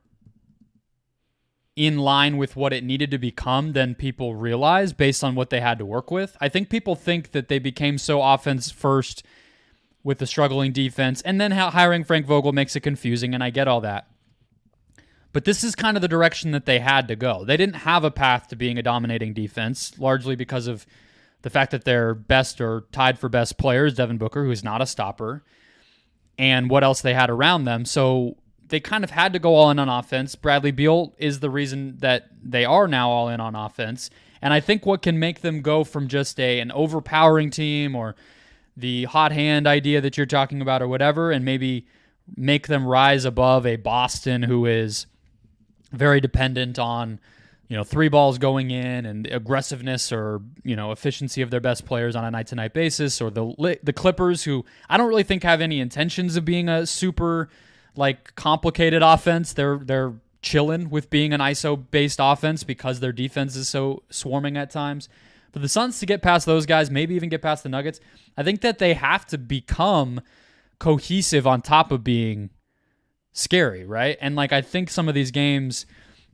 in line with what it needed to become than people realize based on what they had to work with. I think people think that they became so offense first with the struggling defense, and then hiring Frank Vogel makes it confusing, and I get all that. But this is kind of the direction that they had to go. They didn't have a path to being a dominating defense, largely because of the fact that their best or tied for best player is Devin Booker, who is not a stopper, and what else they had around them. So they kind of had to go all in on offense. Bradley Beal is the reason that they are now all in on offense. And I think what can make them go from just an overpowering team or the hot hand idea that you're talking about or whatever, and maybe make them rise above a Boston who is very dependent on, three balls going in and aggressiveness or, efficiency of their best players on a night-to-night basis, or the Clippers, who I don't really think have any intentions of being a super complicated offense. They're chilling with being an ISO-based offense because their defense is so swarming at times. For the Suns to get past those guys, maybe even get past the Nuggets, I think that they have to become cohesive on top of being scary, right? And I think some of these games,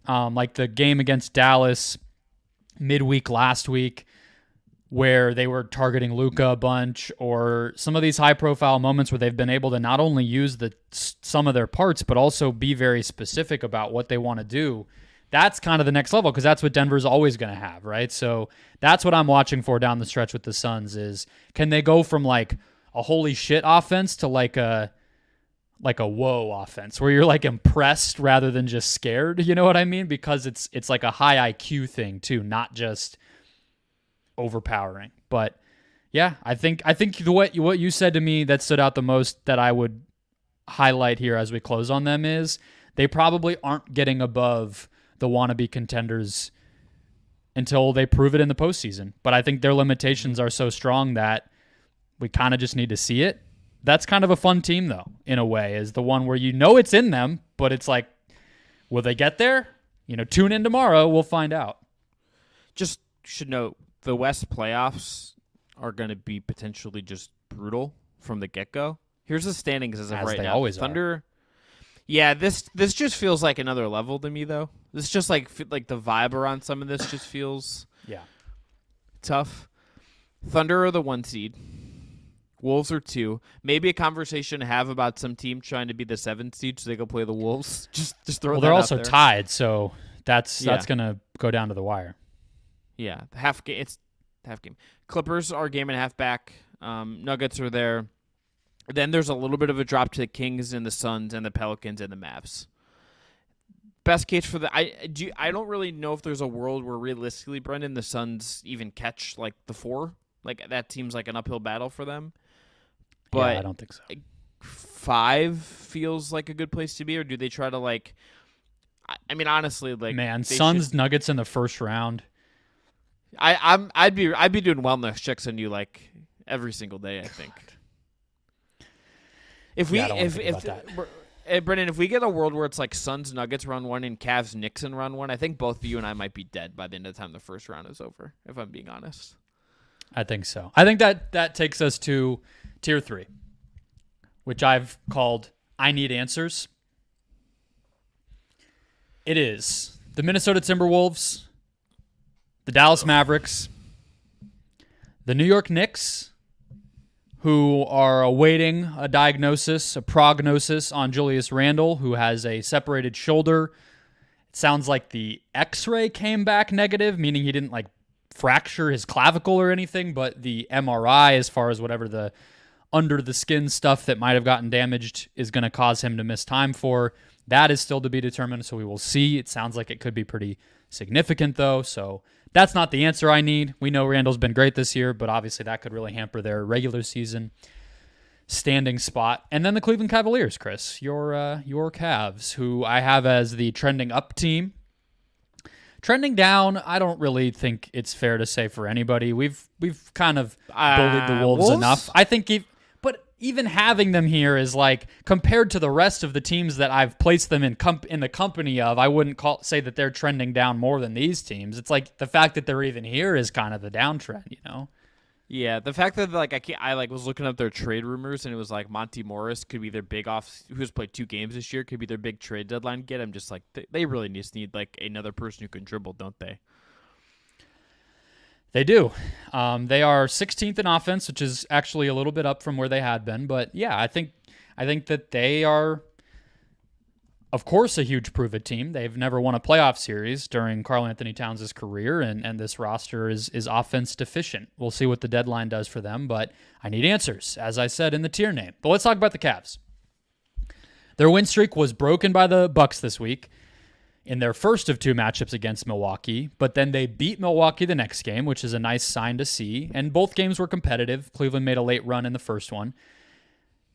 like the game against Dallas midweek last week, where they were targeting Luka a bunch, or some of these high-profile moments where they've been able to not only use some of their parts, but also be very specific about what they want to do. That's kind of the next level, because that's what Denver's always going to have, right? So that's what I'm watching for down the stretch with the Suns is, can they go from a holy shit offense to a whoa offense, where you're impressed rather than just scared, you know what I mean? Because it's a high IQ thing too, not just overpowering. But yeah, I think what you said to me that stood out the most that I would highlight here as we close on them is they probably aren't getting above the wannabe contenders until they prove it in the postseason. But I think their limitations are so strong that we kind of just need to see it. That's kind of a fun team, though, in a way, is the one where it's in them, but it's will they get there? Tune in tomorrow. We'll find out. Just should note, the West playoffs are going to be potentially just brutal from the get-go. Here's the standings as of right they now. always Thunder. Yeah, this just feels like another level to me, though. This just like the vibe around some of this just feels tough. Thunder are the 1 seed. Wolves are 2. Maybe a conversation to have about some team trying to be the 7th seed so they can play the Wolves. Just throw that out there. Well, they're also tied, so that's going to go down to the wire. Yeah, half game. It's half game. Clippers are game and a half back. Nuggets are there. Then there's a little bit of a drop to the Kings and the Suns and the Pelicans and the Mavs. Best case for I don't really know if there's a world where realistically, Brendan, the Suns even catch like the 4. Like that seems like an uphill battle for them. But yeah, I don't think so. 5 feels like a good place to be, or do they try to like? I mean, honestly, like Suns Nuggets in the first round. I'd be doing wellness checks on you like every single day. I think. Brendan, if we get a world where it's like Suns Nuggets round 1 and Cavs Knicks in round 1, I think both you and I might be dead by the end of the time the first round is over. If I'm being honest. I think so. I think that takes us to tier 3, which I've called I Need Answers. It is the Minnesota Timberwolves, the Dallas Mavericks, the New York Knicks, who are awaiting a prognosis on Julius Randle, who has a separated shoulder. It sounds like the X-ray came back negative, meaning he didn't like fracture his clavicle or anything, but the MRI, as far as whatever the under the skin stuff that might have gotten damaged is going to cause him to miss time for. That is still to be determined, so we will see. It sounds like it could be pretty significant, though, so that's not the answer I need. We know Randall's been great this year, but obviously that could really hamper their regular season standing spot. And then the Cleveland Cavaliers, Chris, your Cavs, who I have as the trending up team. Trending down, I don't really think it's fair to say for anybody. We've kind of bullied the Wolves enough. I think but even having them here is like, compared to the rest of the teams that I've placed them in the company of, I wouldn't say that they're trending down more than these teams. It's like the fact that they're even here is kind of the downtrend, you know? Yeah, the fact that I was looking up their trade rumors and it was like Monty Morris could be their big who's played 2 games this year, could be their big trade deadline get. I'm just like, they really just need like another person who can dribble, don't they? They do. They are 16th in offense, which is actually a little bit up from where they had been. But yeah, I think that they are, of course, a huge prove-it team. They've never won a playoff series during Karl-Anthony Towns' career, and this roster is offense deficient. We'll see what the deadline does for them, but I need answers, as I said in the tier name. But let's talk about the Cavs. Their win streak was broken by the Bucks this week in their first of 2 matchups against Milwaukee, but then they beat Milwaukee the next game, which is a nice sign to see, and both games were competitive. Cleveland made a late run in the first one.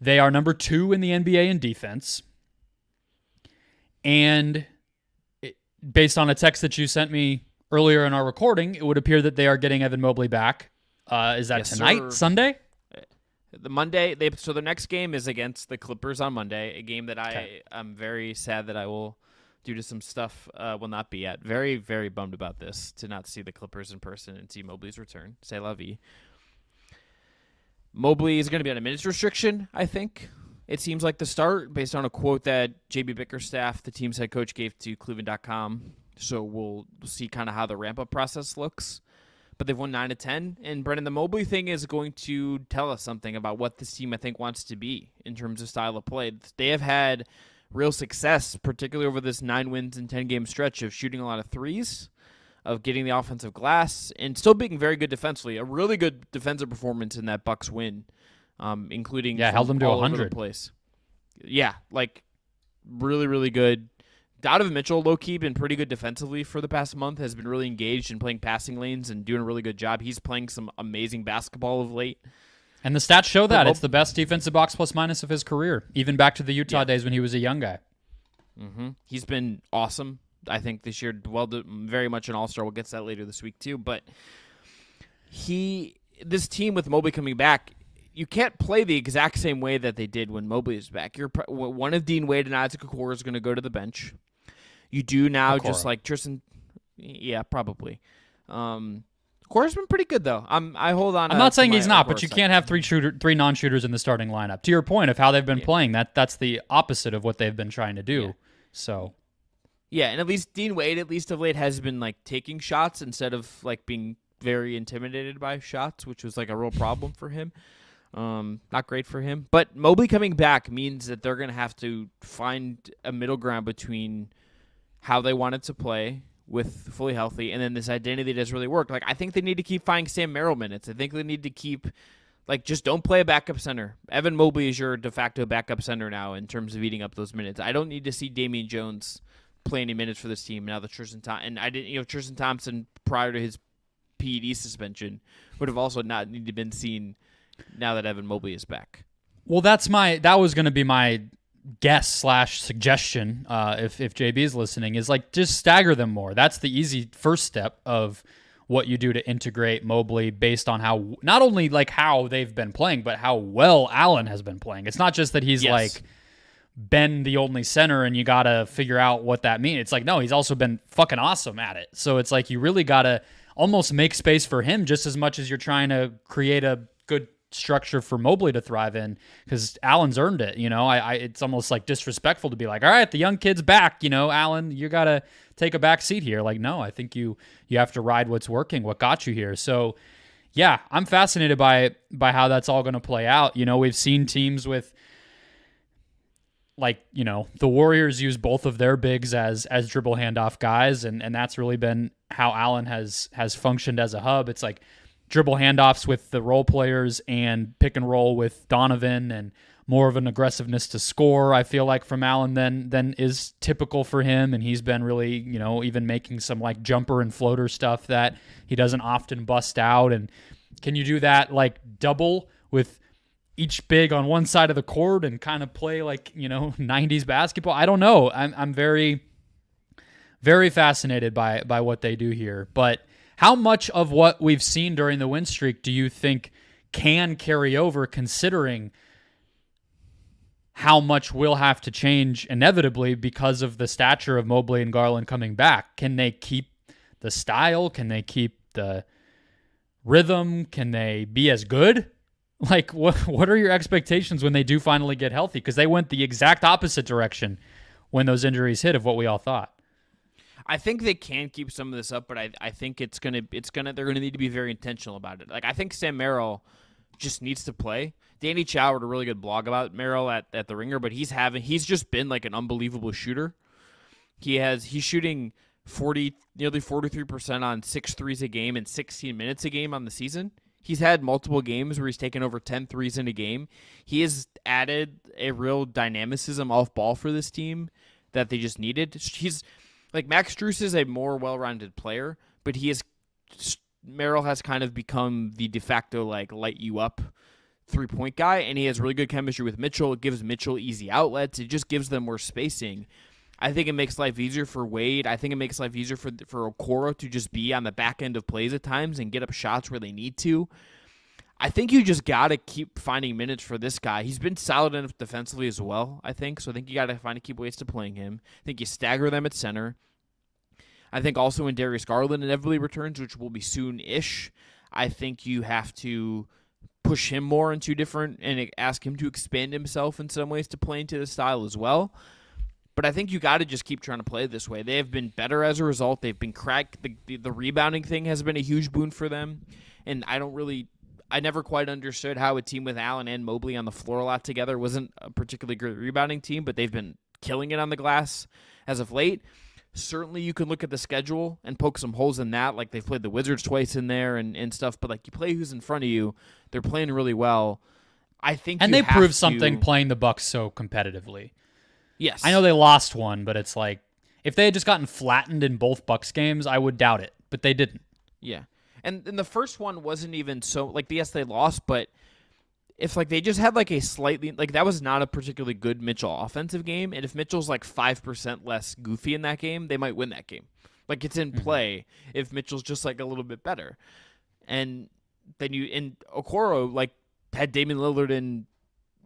They are number 2 in the NBA in defense. And based on a text that you sent me earlier in our recording, it would appear that they are getting Evan Mobley back. Is that tonight, sir? Sunday? The Monday. So the next game is against the Clippers on Monday, a game that I'm very sad that I will, due to some stuff, will not be at. Very, very bummed about this, to not see the Clippers in person and see Mobley's return. C'est la vie. Mobley is going to be on a minutes restriction, I think. It seems like the start, based on a quote that JB Bickerstaff, the team's head coach, gave to Cleveland.com. So we'll see kind of how the ramp-up process looks. But they've won 9 of 10. And, Brendan, the Mobley thing is going to tell us something about what this team, I think, wants to be in terms of style of play. They have had real success, particularly over this 9 wins and 10-game stretch of shooting a lot of threes, of getting the offensive glass, and still being very good defensively. A really good defensive performance in that Bucks win. Including held them to 100. The place. Yeah, like really, really good. Donovan Mitchell, low-key, been pretty good defensively for the past month, has been really engaged in playing passing lanes and doing a really good job. He's playing some amazing basketball of late. And the stats show that. It's the best defensive box plus minus of his career, even back to the Utah days when he was a young guy. Mm-hmm. He's been awesome, I think, this year. Very much an all-star. We'll get to that later this week, too. But this team with Mobley coming back, you can't play the exact same way that they did when Mobley is back. One of Dean Wade and Isaac Okoro is going to go to the bench. You do now, just like Tristan. Yeah, probably. Okoro Core's been pretty good though. I hold on. I'm not saying he's not, but you side. can't have three non-shooters in the starting lineup. To your point of how they've been playing, that's the opposite of what they've been trying to do. Yeah. So, yeah, and at least Dean Wade, at least of late, has been like taking shots instead of like being very intimidated by shots, which was like a real problem for him. Not great for him. But Mobley coming back means that they're going to have to find a middle ground between how they wanted to play with fully healthy and then this identity that has really worked. Like, I think they need to keep finding Sam Merrill minutes. I think they need to keep, like, just don't play a backup center. Evan Mobley is your de facto backup center now in terms of eating up those minutes. I don't need to see Damian Jones play any minutes for this team now that Tristan Thompson prior to his PED suspension would have also not needed to been seen now that Evan Mobley is back. Well, that was going to be my guess / suggestion. If JB is listening, is like just stagger them more. That's the easy first step of what you do to integrate Mobley based on how not only like how they've been playing, but how well Allen has been playing. It's not just that he's like been the only center and you got to figure out what that means. It's like, no, he's also been fucking awesome at it. So it's like you really got to almost make space for him just as much as you're trying to create a good structure for Mobley to thrive in, because Allen's earned it. It's almost like disrespectful to be like, all right, the young kid's back, Allen, you got to take a back seat here. Like, no, I think you have to ride what's working, what got you here. So yeah, I'm fascinated by how that's all going to play out. We've seen teams with the Warriors use both of their bigs as dribble handoff guys. And that's really been how Allen has functioned as a hub. It's like dribble handoffs with the role players and pick and roll with Donovan, and more of an aggressiveness to score, I feel like, from Allen than is typical for him. And he's been really, even making some like jumper and floater stuff that he doesn't often bust out. And can you do that like double with each big on one side of the court and kind of play like, 90s basketball? I don't know. I'm very, very fascinated by what they do here. But how much of what we've seen during the win streak do you think can carry over, considering how much will have to change inevitably because of the stature of Mobley and Garland coming back? Can they keep the style? Can they keep the rhythm? Can they be as good? Like, what are your expectations when they do finally get healthy? Because they went the exact opposite direction when those injuries hit of what we all thought. I think they can keep some of this up, but I think they're gonna need to be very intentional about it. Like, I think Sam Merrill just needs to play. Danny Chow wrote a really good blog about Merrill at the Ringer, but he's just been like an unbelievable shooter. He's shooting nearly 43% on 6 threes a game and 16 minutes a game on the season. He's had multiple games where he's taken over 10 threes in a game. He has added a real dynamicism off ball for this team that they just needed. He's like, Max Strus is a more well-rounded player, but Merrill has kind of become the de facto like light you up 3-point guy, and he has really good chemistry with Mitchell. It gives Mitchell easy outlets. It just gives them more spacing. I think it makes life easier for Wade. I think it makes life easier for Okoro to just be on the back end of plays at times and get up shots where they need to. I think you just got to keep finding minutes for this guy. He's been solid enough defensively as well, I think. So I think you got to keep ways to playing him. I think you stagger them at center. I think also when Darius Garland inevitably returns, which will be soon-ish, I think you have to push him more into different and ask him to expand himself in some ways to play into the style as well. But I think you got to just keep trying to play this way. They have been better as a result. They've been cracked. The rebounding thing has been a huge boon for them. And I never quite understood how a team with Allen and Mobley on the floor a lot together wasn't a particularly great rebounding team, but they've been killing it on the glass as of late. Certainly you can look at the schedule and poke some holes in that, like they've played the Wizards twice in there and stuff, but like you play who's in front of you, they're playing really well. I think and they proved something playing the Bucks so competitively. Yes. I know they lost one, but it's like if they had just gotten flattened in both Bucks games, I would doubt it, but they didn't. Yeah. And the first one wasn't even so, like, yes, they lost, but if like they just had like a slightly, like, that was not a particularly good Mitchell offensive game, and if Mitchell's like 5% less goofy in that game, they might win that game. Like, it's in play if Mitchell's just like a little bit better. And then Okoro like had Damian Lillard in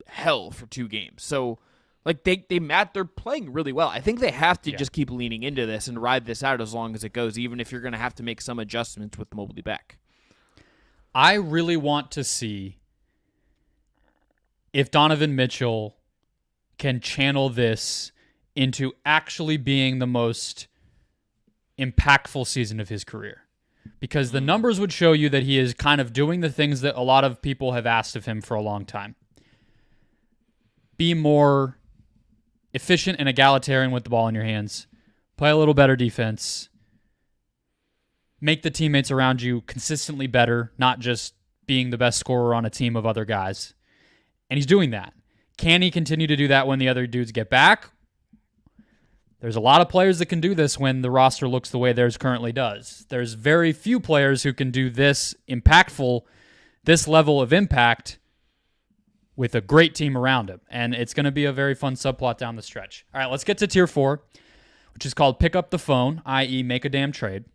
hell for 2 games. So like they're playing really well. I think they have to just keep leaning into this and ride this out as long as it goes, even if you're going to have to make some adjustments with Mobley back. I really want to see if Donovan Mitchell can channel this into actually being the most impactful season of his career. Because the numbers would show you that he is kind of doing the things that a lot of people have asked of him for a long time. Be more efficient and egalitarian with the ball in your hands. Play a little better defense. Make the teammates around you consistently better, not just being the best scorer on a team of other guys. And he's doing that. Can he continue to do that when the other dudes get back? There's a lot of players that can do this when the roster looks the way theirs currently does. There's very few players who can do this impactful, this level of impact with a great team around him. And it's going to be a very fun subplot down the stretch. All right, let's get to tier 4, which is called pick up the phone, i.e. make a damn trade.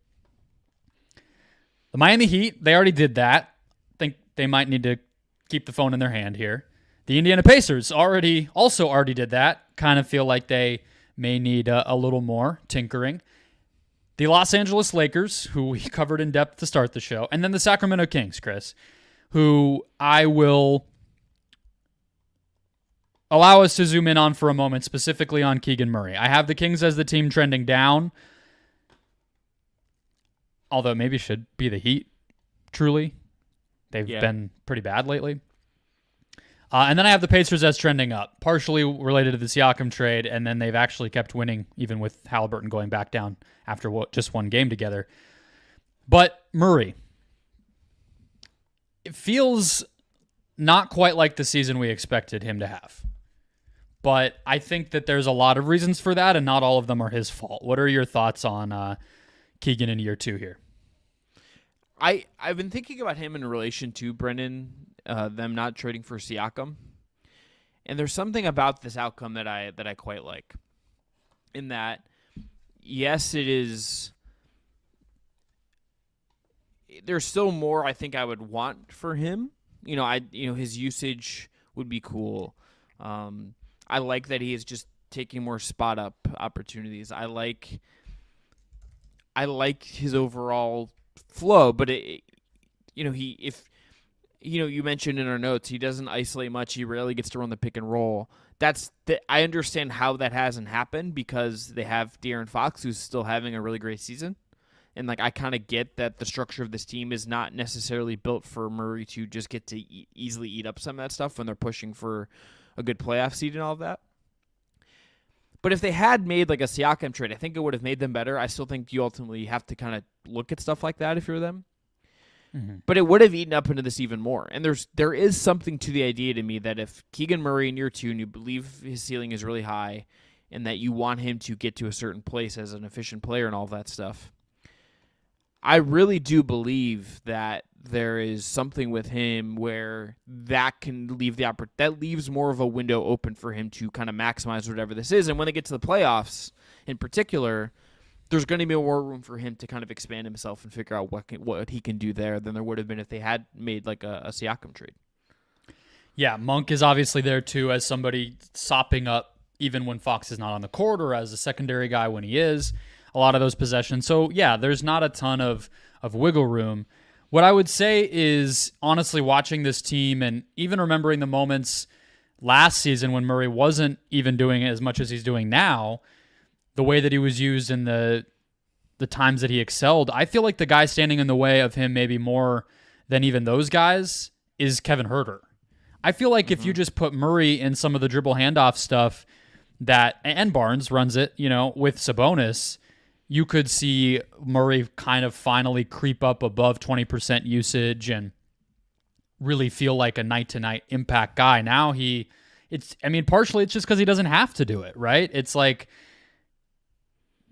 The Miami Heat, they already did that. I think they might need to keep the phone in their hand here. The Indiana Pacers also already did that. Kind of feel like they may need a little more tinkering. The Los Angeles Lakers, who we covered in depth to start the show, and then the Sacramento Kings, Chris, who I will allow us to zoom in on for a moment, specifically on Keegan Murray. I have the Kings as the team trending down, although maybe it should be the Heat, truly. They've been pretty bad lately. And then I have the Pacers as trending up, partially related to the Siakam trade, and then they've actually kept winning, even with Halliburton going back down after just one game together. But Murray, it feels not quite like the season we expected him to have. But I think that there's a lot of reasons for that, and not all of them are his fault. What are your thoughts on Keegan in year 2 here? I've been thinking about him in relation to Brendan, them not trading for Siakam, and there's something about this outcome that I quite like. In that, yes, it is. There's still more I think I would want for him. His usage would be cool. I like that he is just taking more spot up opportunities. I like his overall flow, but you mentioned in our notes he doesn't isolate much. He rarely gets to run the pick and roll. I understand how that hasn't happened because they have De'Aaron Fox, who's still having a really great season, and I kind of get that the structure of this team is not necessarily built for Murray to just get to easily eat up some of that stuff when they're pushing for a good playoff seed and all of that. But if they had made a Siakam trade, I think it would have made them better. I still think you ultimately have to kind of look at stuff like that if you're them. Mm-hmm. But it would have eaten up into this even more. And there is something to the idea to me that if Keegan Murray in year 2 and you believe his ceiling is really high and that you want him to get to a certain place as an efficient player and all that stuff, I really do believe that there is something with him where that can leave that leaves more of a window open for him to kind of maximize whatever this is. And when they get to the playoffs, in particular, there's going to be more room for him to kind of expand himself and figure out what he can do there than there would have been if they had made a Siakam trade. Yeah, Monk is obviously there too as somebody sopping up even when Fox is not on the court or as a secondary guy when he is. A lot of those possessions. So, yeah, there's not a ton of wiggle room. What I would say is, honestly, watching this team and even remembering the moments last season when Murray wasn't even doing as much as he's doing now, the way that he was used in the times that he excelled, I feel like the guy standing in the way of him maybe more than even those guys is Kevin Huerter. I feel like if you just put Murray in some of the dribble handoff stuff and Barnes runs it, with Sabonis, you could see Murray kind of finally creep up above 20% usage and really feel like a night-to-night impact guy. Now partially it's just because he doesn't have to do it, right? It's like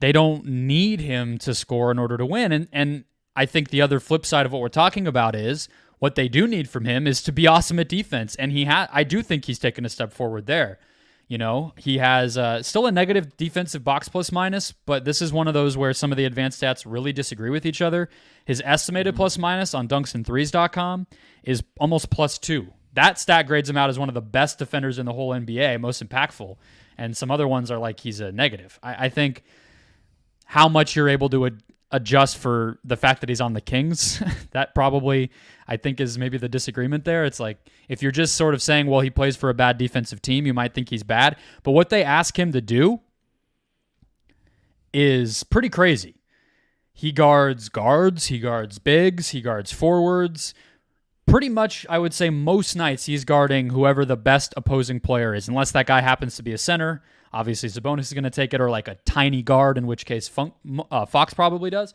they don't need him to score in order to win. And I think the other flip side of what we're talking about is what they do need from him is to be awesome at defense. And I do think he's taken a step forward there. He has still a negative defensive box plus minus, but this is one of those where some of the advanced stats really disagree with each other. His estimated plus minus on dunksandthrees.com is almost +2. That stat grades him out as one of the best defenders in the whole NBA, most impactful. And some other ones are like he's a negative. I think how much you're able to adjust for the fact that he's on the Kings. That probably, I think, is maybe the disagreement there. It's like, if you're just sort of saying, well, he plays for a bad defensive team, you might think he's bad. But what they ask him to do is pretty crazy. He guards, he guards bigs, he guards forwards. Pretty much, I would say most nights he's guarding whoever the best opposing player is, unless that guy happens to be a center. Obviously, Sabonis is going to take it, or like a tiny guard, in which case Fox probably does.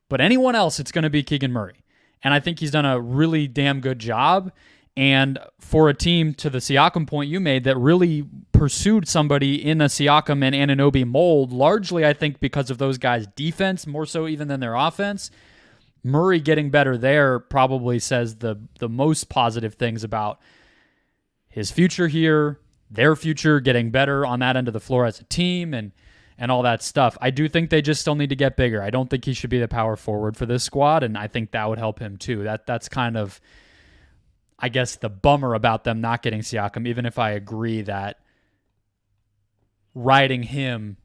But anyone else, it's going to be Keegan Murray. And I think he's done a really damn good job. And for a team, to the Siakam point you made, that really pursued somebody in a Siakam and Anunoby mold, largely, I think, because of those guys' defense, more so even than their offense, Murray getting better there probably says the most positive things about his future here, their future getting better on that end of the floor as a team, and all that stuff. I do think they just still need to get bigger. I don't think he should be the power forward for this squad, and I think that would help him too. That's kind of, I guess, the bummer about them not getting Siakam, even if I agree that riding him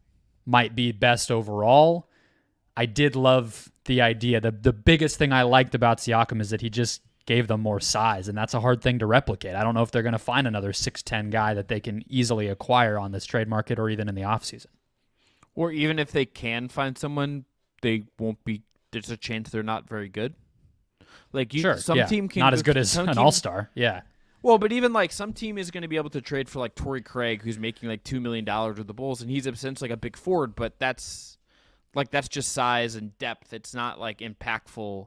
might be best overall. I did love the idea. The biggest thing I liked about Siakam is that he just gave them more size, and that's a hard thing to replicate. I don't know if they're going to find another 6'10" guy that they can easily acquire on this trade market or even in the offseason. Or even if they can find someone, they won't be. There's a chance they're not very good. Like some team can not as good as an all-star. Yeah. Well, but even like some team is going to be able to trade for like Torrey Craig, who's making like $2 million with the Bulls, and he's essentially like a big forward, but that's just size and depth. It's not like impactful.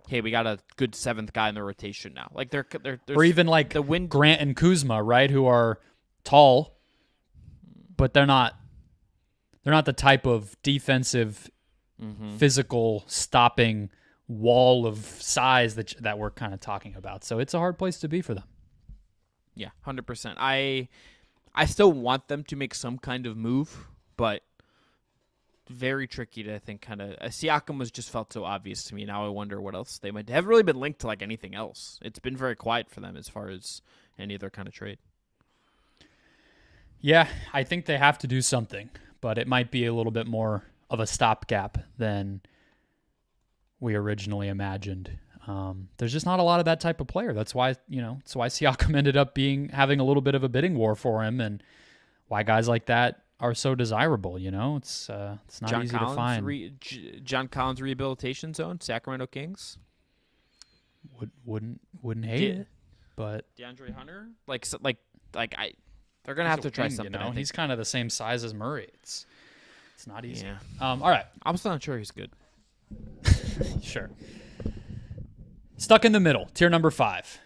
Hey, we got a good seventh guy in the rotation now. Like they're or even like the Grant and Kuzma, right? Who are tall, but they're not the type of defensive, physical stopping wall of size that we're kind of talking about. So it's a hard place to be for them. Yeah, 100%. I still want them to make some kind of move, but very tricky to think kind of. Siakam was just felt so obvious to me. Now I wonder what else they might have really been linked to like anything else. It's been very quiet for them as far as any other kind of trade. Yeah, I think they have to do something, but it might be a little bit more of a stopgap than we originally imagined. There's just not a lot of that type of player. That's why Siakam ended up having a little bit of a bidding war for him, and why guys like that are so desirable. It's not John easy Collins, to find. John Collins rehabilitation zone, Sacramento Kings. Wouldn't hate it, but DeAndre Hunter, they're gonna have to try something. He's kind of the same size as Murray. It's not easy. Yeah. All right, I'm still not sure he's good. Sure. Stuck in the middle, tier number 5.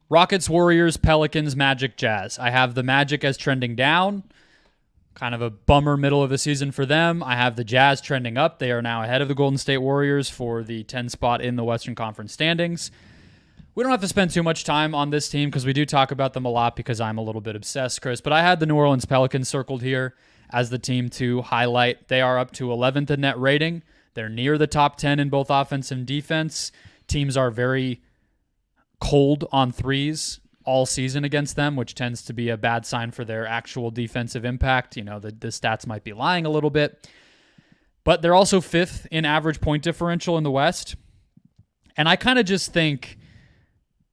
Rockets, Warriors, Pelicans, Magic, Jazz. I have the Magic as trending down. Kind of a bummer middle of the season for them. I have the Jazz trending up. They are now ahead of the Golden State Warriors for the 10 spot in the Western Conference standings. We don't have to spend too much time on this team because we do talk about them a lot because I'm a little bit obsessed, Chris. But I had the New Orleans Pelicans circled here as the team to highlight. They are up to 11th in net rating. They're near the top 10 in both offense and defense. Teams are very cold on threes all season against them, which tends to be a bad sign for their actual defensive impact. The stats might be lying a little bit. But they're also 5th in average point differential in the West. And I kind of just think,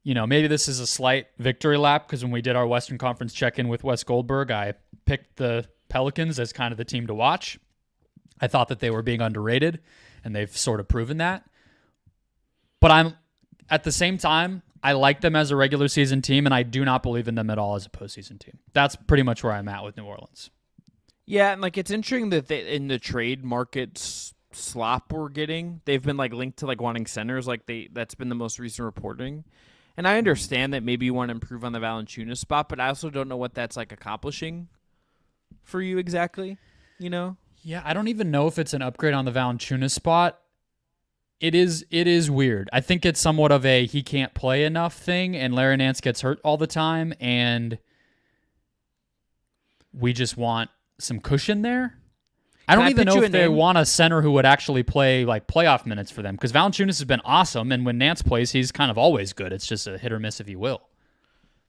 maybe this is a slight victory lap because when we did our Western Conference check-in with Wes Goldberg, I picked the Pelicans as kind of the team to watch. I thought that they were being underrated, and they've sort of proven that. But at the same time, I like them as a regular season team, and I do not believe in them at all as a postseason team. That's pretty much where I'm at with New Orleans. Yeah, and it's interesting that in the trade markets slop we're getting, they've been linked to wanting centers. That's been the most recent reporting. And I understand that maybe you want to improve on the Valanciunas spot, but I also don't know what that's accomplishing for you exactly. Yeah, I don't even know if it's an upgrade on the Valanciunas spot. It is weird. I think it's somewhat of a he can't play enough thing, and Larry Nance gets hurt all the time, and we just want some cushion there. I don't even know if they want a center who would actually play playoff minutes for them, because Valanciunas has been awesome, and when Nance plays, he's kind of always good. It's just a hit or miss, if you will.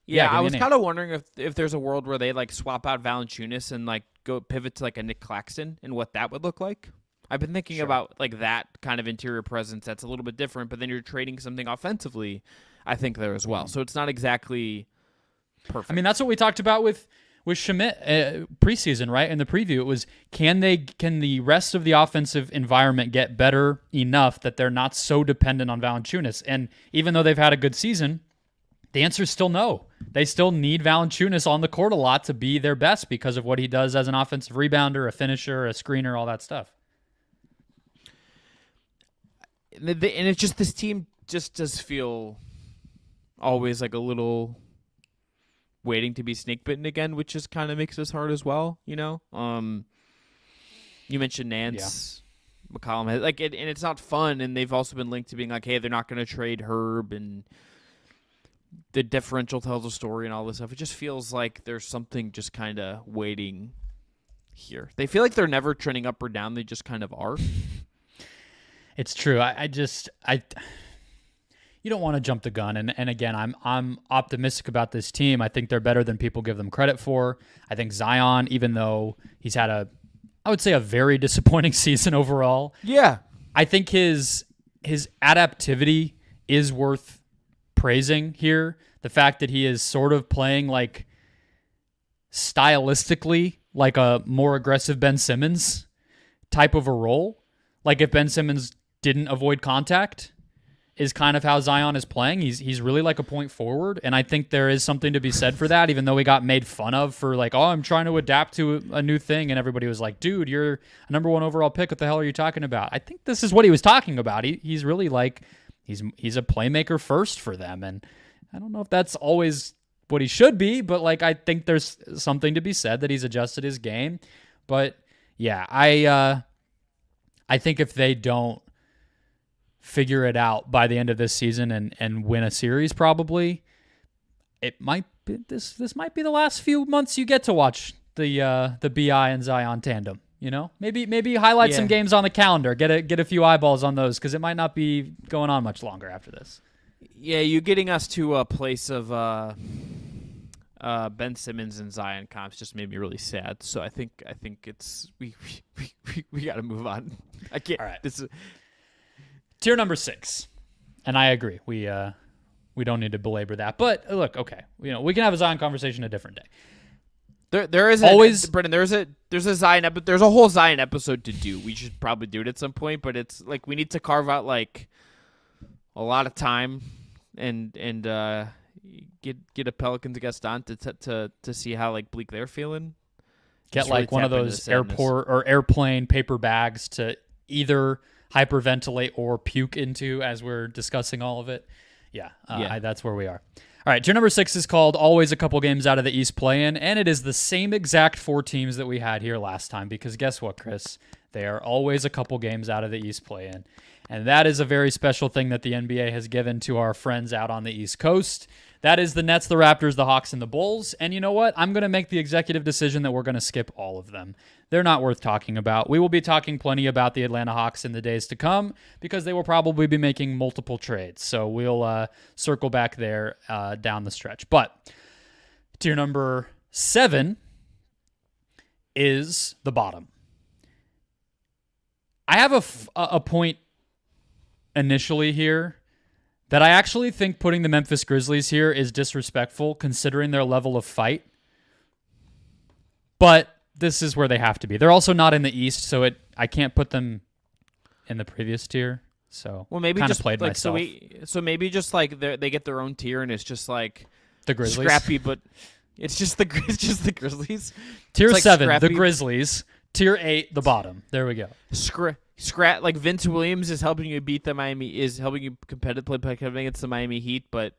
Yeah, I was kind of wondering if there's a world where they swap out Valanciunas and go pivot to a Nick Claxton and what that would look like. I've been thinking Sure. about like that kind of interior presence that's a little bit different, but then you're trading something offensively, I think, there as well. So it's not exactly perfect. I mean, that's what we talked about with Schmidt preseason, right? In the preview, it was can the rest of the offensive environment get better enough that they're not so dependent on Valanciunas? And even though they've had a good season, the answer is still no. They still need Valanciunas on the court a lot to be their best because of what he does as an offensive rebounder, a finisher, a screener, all that stuff. And it's just this team just does feel always like a little waiting to be snake bitten again, which just kind of makes this hard as well. You mentioned Nance, McCollum, and it's not fun. And they've also been linked to being like, hey, they're not going to trade Herb, and the differential tells a story and all this stuff. It just feels like there's something just kind of waiting here. They feel like they're never trending up or down. They just kind of are. It's true. You don't want to jump the gun, and again, I'm optimistic about this team. I think they're better than people give them credit for. I think Zion, even though he's had I would say a very disappointing season overall. Yeah, I think his adaptivity is worth praising here. The fact that he is sort of playing like stylistically like a more aggressive Ben Simmons type of a role. Like if Ben Simmons didn't avoid contact, is kind of how Zion is playing. He's really like a point forward, and I think there is something to be said for that, even though we got made fun of for like, oh, I'm trying to adapt to a new thing, and everybody was like, dude, you're a number 1 overall pick. What the hell are you talking about? I think this is what he was talking about. He's really like, he's a playmaker first for them, and I don't know if that's always what he should be, but like I think there's something to be said that he's adjusted his game. But yeah, I think if they don't figure it out by the end of this season and win a series, probably it might be this might be the last few months you get to watch the BI and Zion tandem. Maybe highlight some games on the calendar, get a few eyeballs on those, because it might not be going on much longer after this. Yeah, you're getting us to a place of Ben Simmons and Zion comps just made me really sad. So I think it's we got to move on. I can't. All right. This is tier number 6, and I agree. We don't need to belabor that. But look, okay, we can have a Zion conversation a different day. There is always Brendan. There's a Zion there's a whole Zion episode to do. We should probably do it at some point. But it's like we need to carve out like a lot of time and get a Pelicans guest on to see how like bleak they're feeling. Get Just like really one of tap into those the sadness. airport or airplane paper bags to either hyperventilate or puke into as we're discussing all of it. Yeah. That's where we are. All right, tier number 6 is called Always a Couple Games Out of the East Play-In, and it is the same exact 4 teams that we had here last time, because guess what, Chris? They are always a couple games out of the East Play-In, and that is a very special thing that the NBA has given to our friends out on the East Coast. That is the Nets, the Raptors, the Hawks, and the Bulls, and you know what? I'm going to make the executive decision that we're going to skip all of them. They're not worth talking about. We will be talking plenty about the Atlanta Hawks in the days to come because they will probably be making multiple trades. So we'll circle back there down the stretch. But tier number 7 is the bottom. I have a point initially here that I actually think putting the Memphis Grizzlies here is disrespectful considering their level of fight. But this is where they have to be. They're also not in the East, so I can't put them in the previous tier. So maybe kind of just played like myself. so maybe just like they get their own tier and it's just like The Grizzlies. scrappy, but it's just the Grizzlies. Tier It's like 7, scrappy. the Grizzlies. Tier 8, the bottom. There we go. Scrap like Vince Williams is helping you beat the helping you competitively play against the Miami Heat, but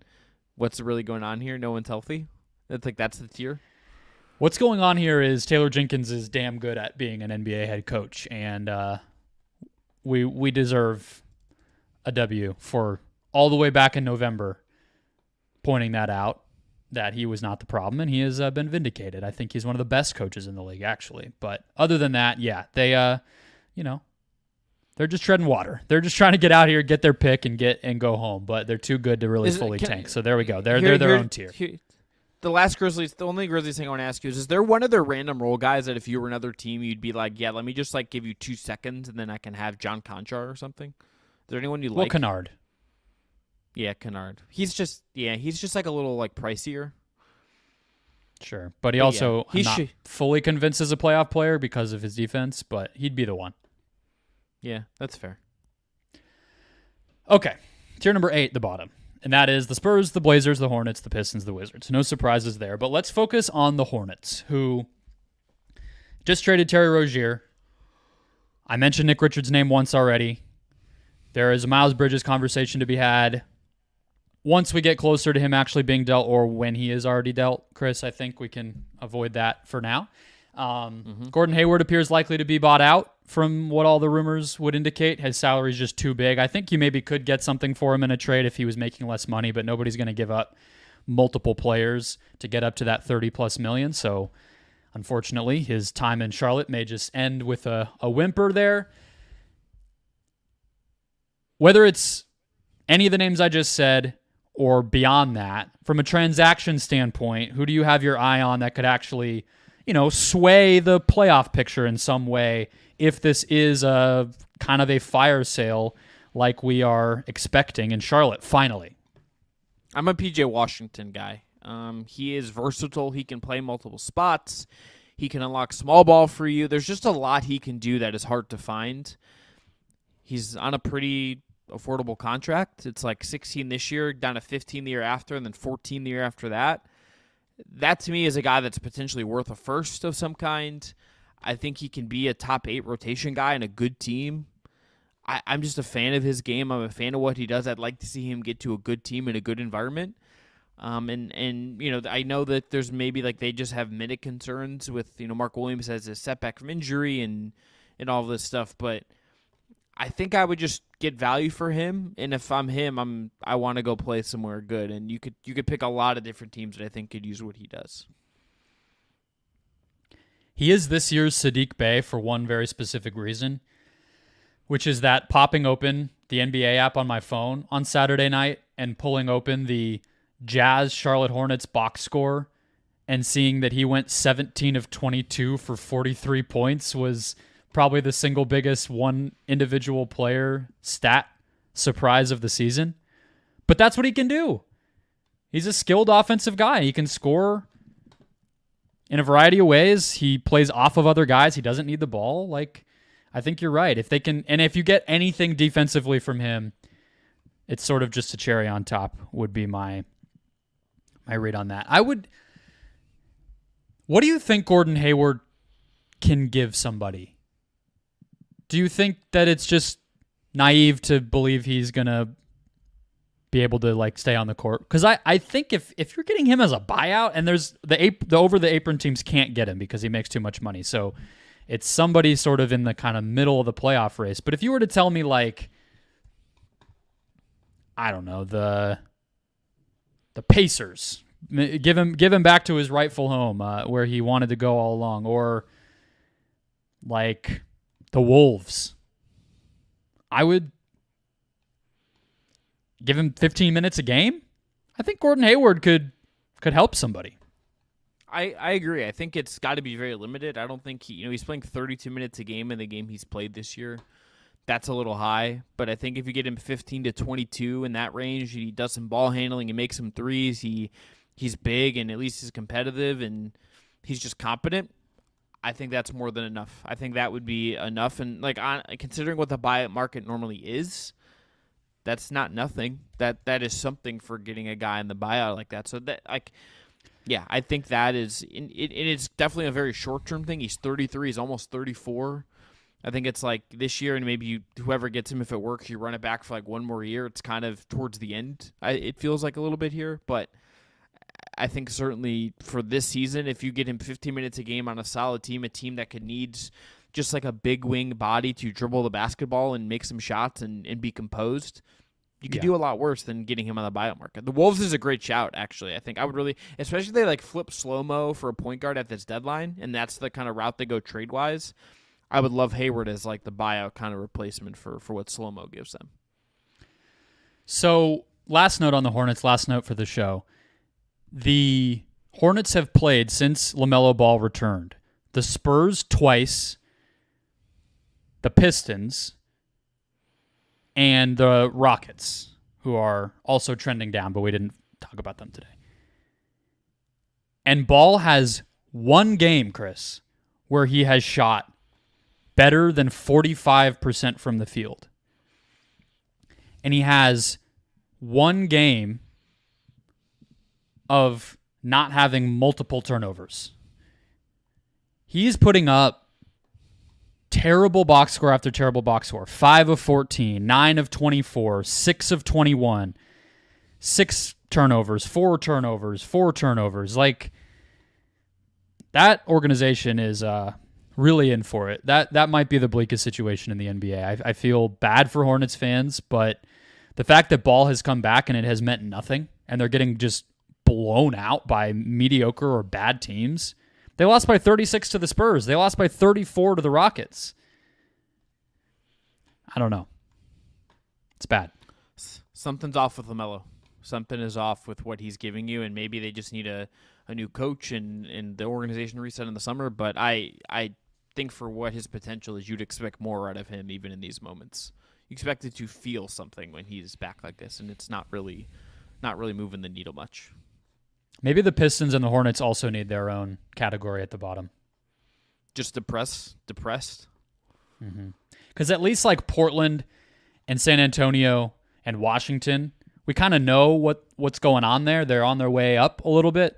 what's really going on here? No one's healthy. That's the tier. What's going on here is Taylor Jenkins is damn good at being an NBA head coach, and we deserve a W for all the way back in November pointing that out, that he was not the problem, and he has been vindicated. I think he's one of the best coaches in the league, actually. But other than that, yeah, they, they're just treading water. They're just trying to get out here, get their pick, and go home. But they're too good to really fully tank. So there we go. They're their own tier. the only Grizzlies thing I want to ask you is there one of their random role guys that if you were another team, you'd be like, yeah, let me just like give you 2 seconds and then I can have John Conchar or something? Is there anyone you like? Well, Kennard. Yeah, Kennard. He's just like a little like pricier. Sure, but he also he not fully convinced as a playoff player because of his defense, but he'd be the one. Yeah, that's fair. Okay, tier number 8, the bottom. And that is the Spurs, the Blazers, the Hornets, the Pistons, the Wizards. No surprises there. But let's focus on the Hornets, who just traded Terry Rozier. I mentioned Nick Richards' name once already. There is a Miles Bridges conversation to be had once we get closer to him actually being dealt or when he is already dealt. Chris, I think we can avoid that for now. Gordon Hayward appears likely to be bought out from what all the rumors would indicate. His salary is just too big. I think you maybe could get something for him in a trade if he was making less money, but nobody's going to give up multiple players to get up to that 30+ million. So unfortunately, his time in Charlotte may just end with a whimper there. Whether it's any of the names I just said or beyond that, from a transaction standpoint, who do you have your eye on that could actually, sway the playoff picture in some way if this is a kind of a fire sale like we are expecting in Charlotte, finally? I'm a PJ Washington guy. He is versatile. He can play multiple spots. He can unlock small ball for you. There's just a lot he can do that is hard to find. He's on a pretty affordable contract. It's like 16 this year, down to 15 the year after, and then 14 the year after that. That to me is a guy that's potentially worth a first of some kind. I think he can be a top 8 rotation guy in a good team. I'm just a fan of his game. I'm a fan of what he does. I'd like to see him get to a good team in a good environment. And I know that there's maybe like they just have minute concerns with, Mark Williams has a setback from injury and all this stuff, but I think I would just get value for him, and if I'm him, I want to go play somewhere good, and you could pick a lot of different teams that I think could use what he does. He is this year's Sadiq Bey for one very specific reason, which is that popping open the NBA app on my phone on Saturday night and pulling open the Jazz Charlotte Hornets box score and seeing that he went 17 of 22 for 43 points was probably the single biggest one individual player stat surprise of the season. But that's what he can do. He's a skilled offensive guy. He can score in a variety of ways. He plays off of other guys. He doesn't need the ball. I think you're right. If you get anything defensively from him, it's sort of just a cherry on top would be my read on that. What do you think Gordon Hayward can give somebody? Do you think that it's just naive to believe he's going to be able to stay on the court? Because I think if you're getting him as a buyout, and there's the over-the-apron teams can't get him because he makes too much money. So it's somebody sort of in the kind of middle of the playoff race. But if you were to tell me I don't know, the Pacers, give him back to his rightful home where he wanted to go all along, or the Wolves, I would give him 15 minutes a game. I think Gordon Hayward could help somebody. I agree. I think it's got to be very limited. I don't think he's playing 32 minutes a game in the game he's played this year. That's a little high, but I think if you get him 15 to 22 in that range, he does some ball handling, he makes some threes, he's big and at least he's competitive and he's just competent. I think that's more than enough. I think that would be enough. And considering what the buyout market normally is, that's not nothing. That is something for getting a guy in the buyout like that. So that I think that is it's definitely a very short term thing. He's 33. He's almost 34. I think it's this year, and maybe whoever gets him, if it works, you run it back for one more year. It's kind of towards the end. It feels like a little bit here, but I think certainly for this season, if you get him 15 minutes a game on a solid team, a team that could need just a big wing body to dribble the basketball and make some shots and be composed, you could do a lot worse than getting him on the buyout market. The Wolves is a great shout, actually. I think I would really, especially if they flip slow-mo for a point guard at this deadline, and that's the kind of route they go trade-wise. I would love Hayward as the buyout kind of replacement for what slow-mo gives them. So last note on the Hornets, last note for the show. The Hornets have played since LaMelo Ball returned. The Spurs twice, the Pistons, and the Rockets, who are also trending down, but we didn't talk about them today. And Ball has one game, Chris, where he has shot better than 45% from the field. And he has one game of not having multiple turnovers. He's putting up terrible box score after terrible box score. 5 of 14, 9 of 24, 6 of 21, 6 turnovers, 4 turnovers, 4 turnovers. Like, that organization is really in for it. That might be the bleakest situation in the NBA. I feel bad for Hornets fans, but the fact that Ball has come back and it has meant nothing, and they're getting just blown out by mediocre or bad teams. They lost by 36 to the Spurs. They lost by 34 to the Rockets. I don't know. It's bad. Something's off with LaMelo. Something is off with what he's giving you, and maybe they just need a new coach and the organization reset in the summer. But I think for what his potential is, you'd expect more out of him even in these moments. You expect it to feel something when he's back like this, and it's not really moving the needle much. Maybe the Pistons and the Hornets also need their own category at the bottom. Just depressed? Because at least like Portland and San Antonio and Washington, we kind of know what's going on there. They're on their way up a little bit.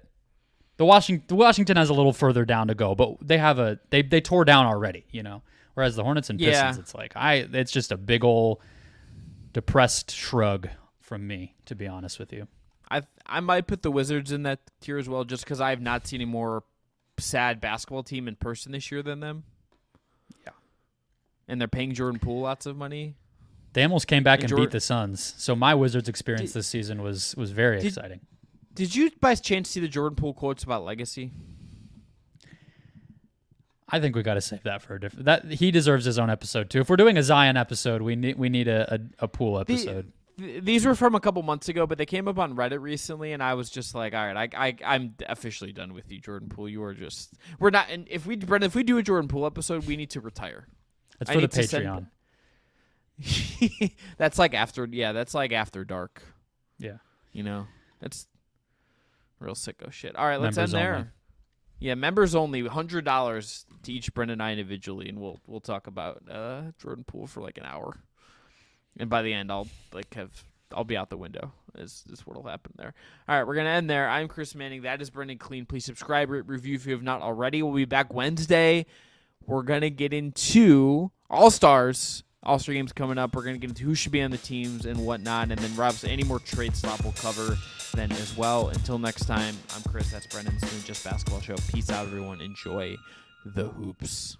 The Washington has a little further down to go, but they tore down already, you know. Whereas the Hornets and Pistons, it's like it's just a big ol' depressed shrug from me, to be honest with you. I might put the Wizards in that tier as well, just because I have not seen a more sad basketball team in person this year than them. Yeah, and they're paying Jordan Poole lots of money. They almost came back and beat the Suns. So my Wizards experience this season was very exciting. Did you by chance see the Jordan Poole quotes about legacy? I think we got to save that for a different. That he deserves his own episode too. If we're doing a Zion episode, we need a Poole episode. These were from a couple months ago, but they came up on Reddit recently, and I was just like, all right, I'm officially done with you, Jordan Poole. You are just we're not. And if we do a Jordan Poole episode, we need to retire. That's for the Patreon. That's like after dark. Yeah, you know, that's real sicko shit. All right, let's members end there. Only. Yeah, members only, $100 to each Brendon and I individually, and we'll talk about Jordan Poole for like an hour. And by the end, I'll be out the window. Is what'll happen there. All right, we're gonna end there. I'm Chris Manning. That is Brendon Kleen. Please subscribe, rate, review if you have not already. We'll be back Wednesday. We're gonna get into All-Star games coming up. We're gonna get into who should be on the teams and whatnot, and then Rob's any more trade slop we'll cover then as well. Until next time, I'm Chris. That's Brendon. This is Just Basketball Show. Peace out, everyone. Enjoy the hoops.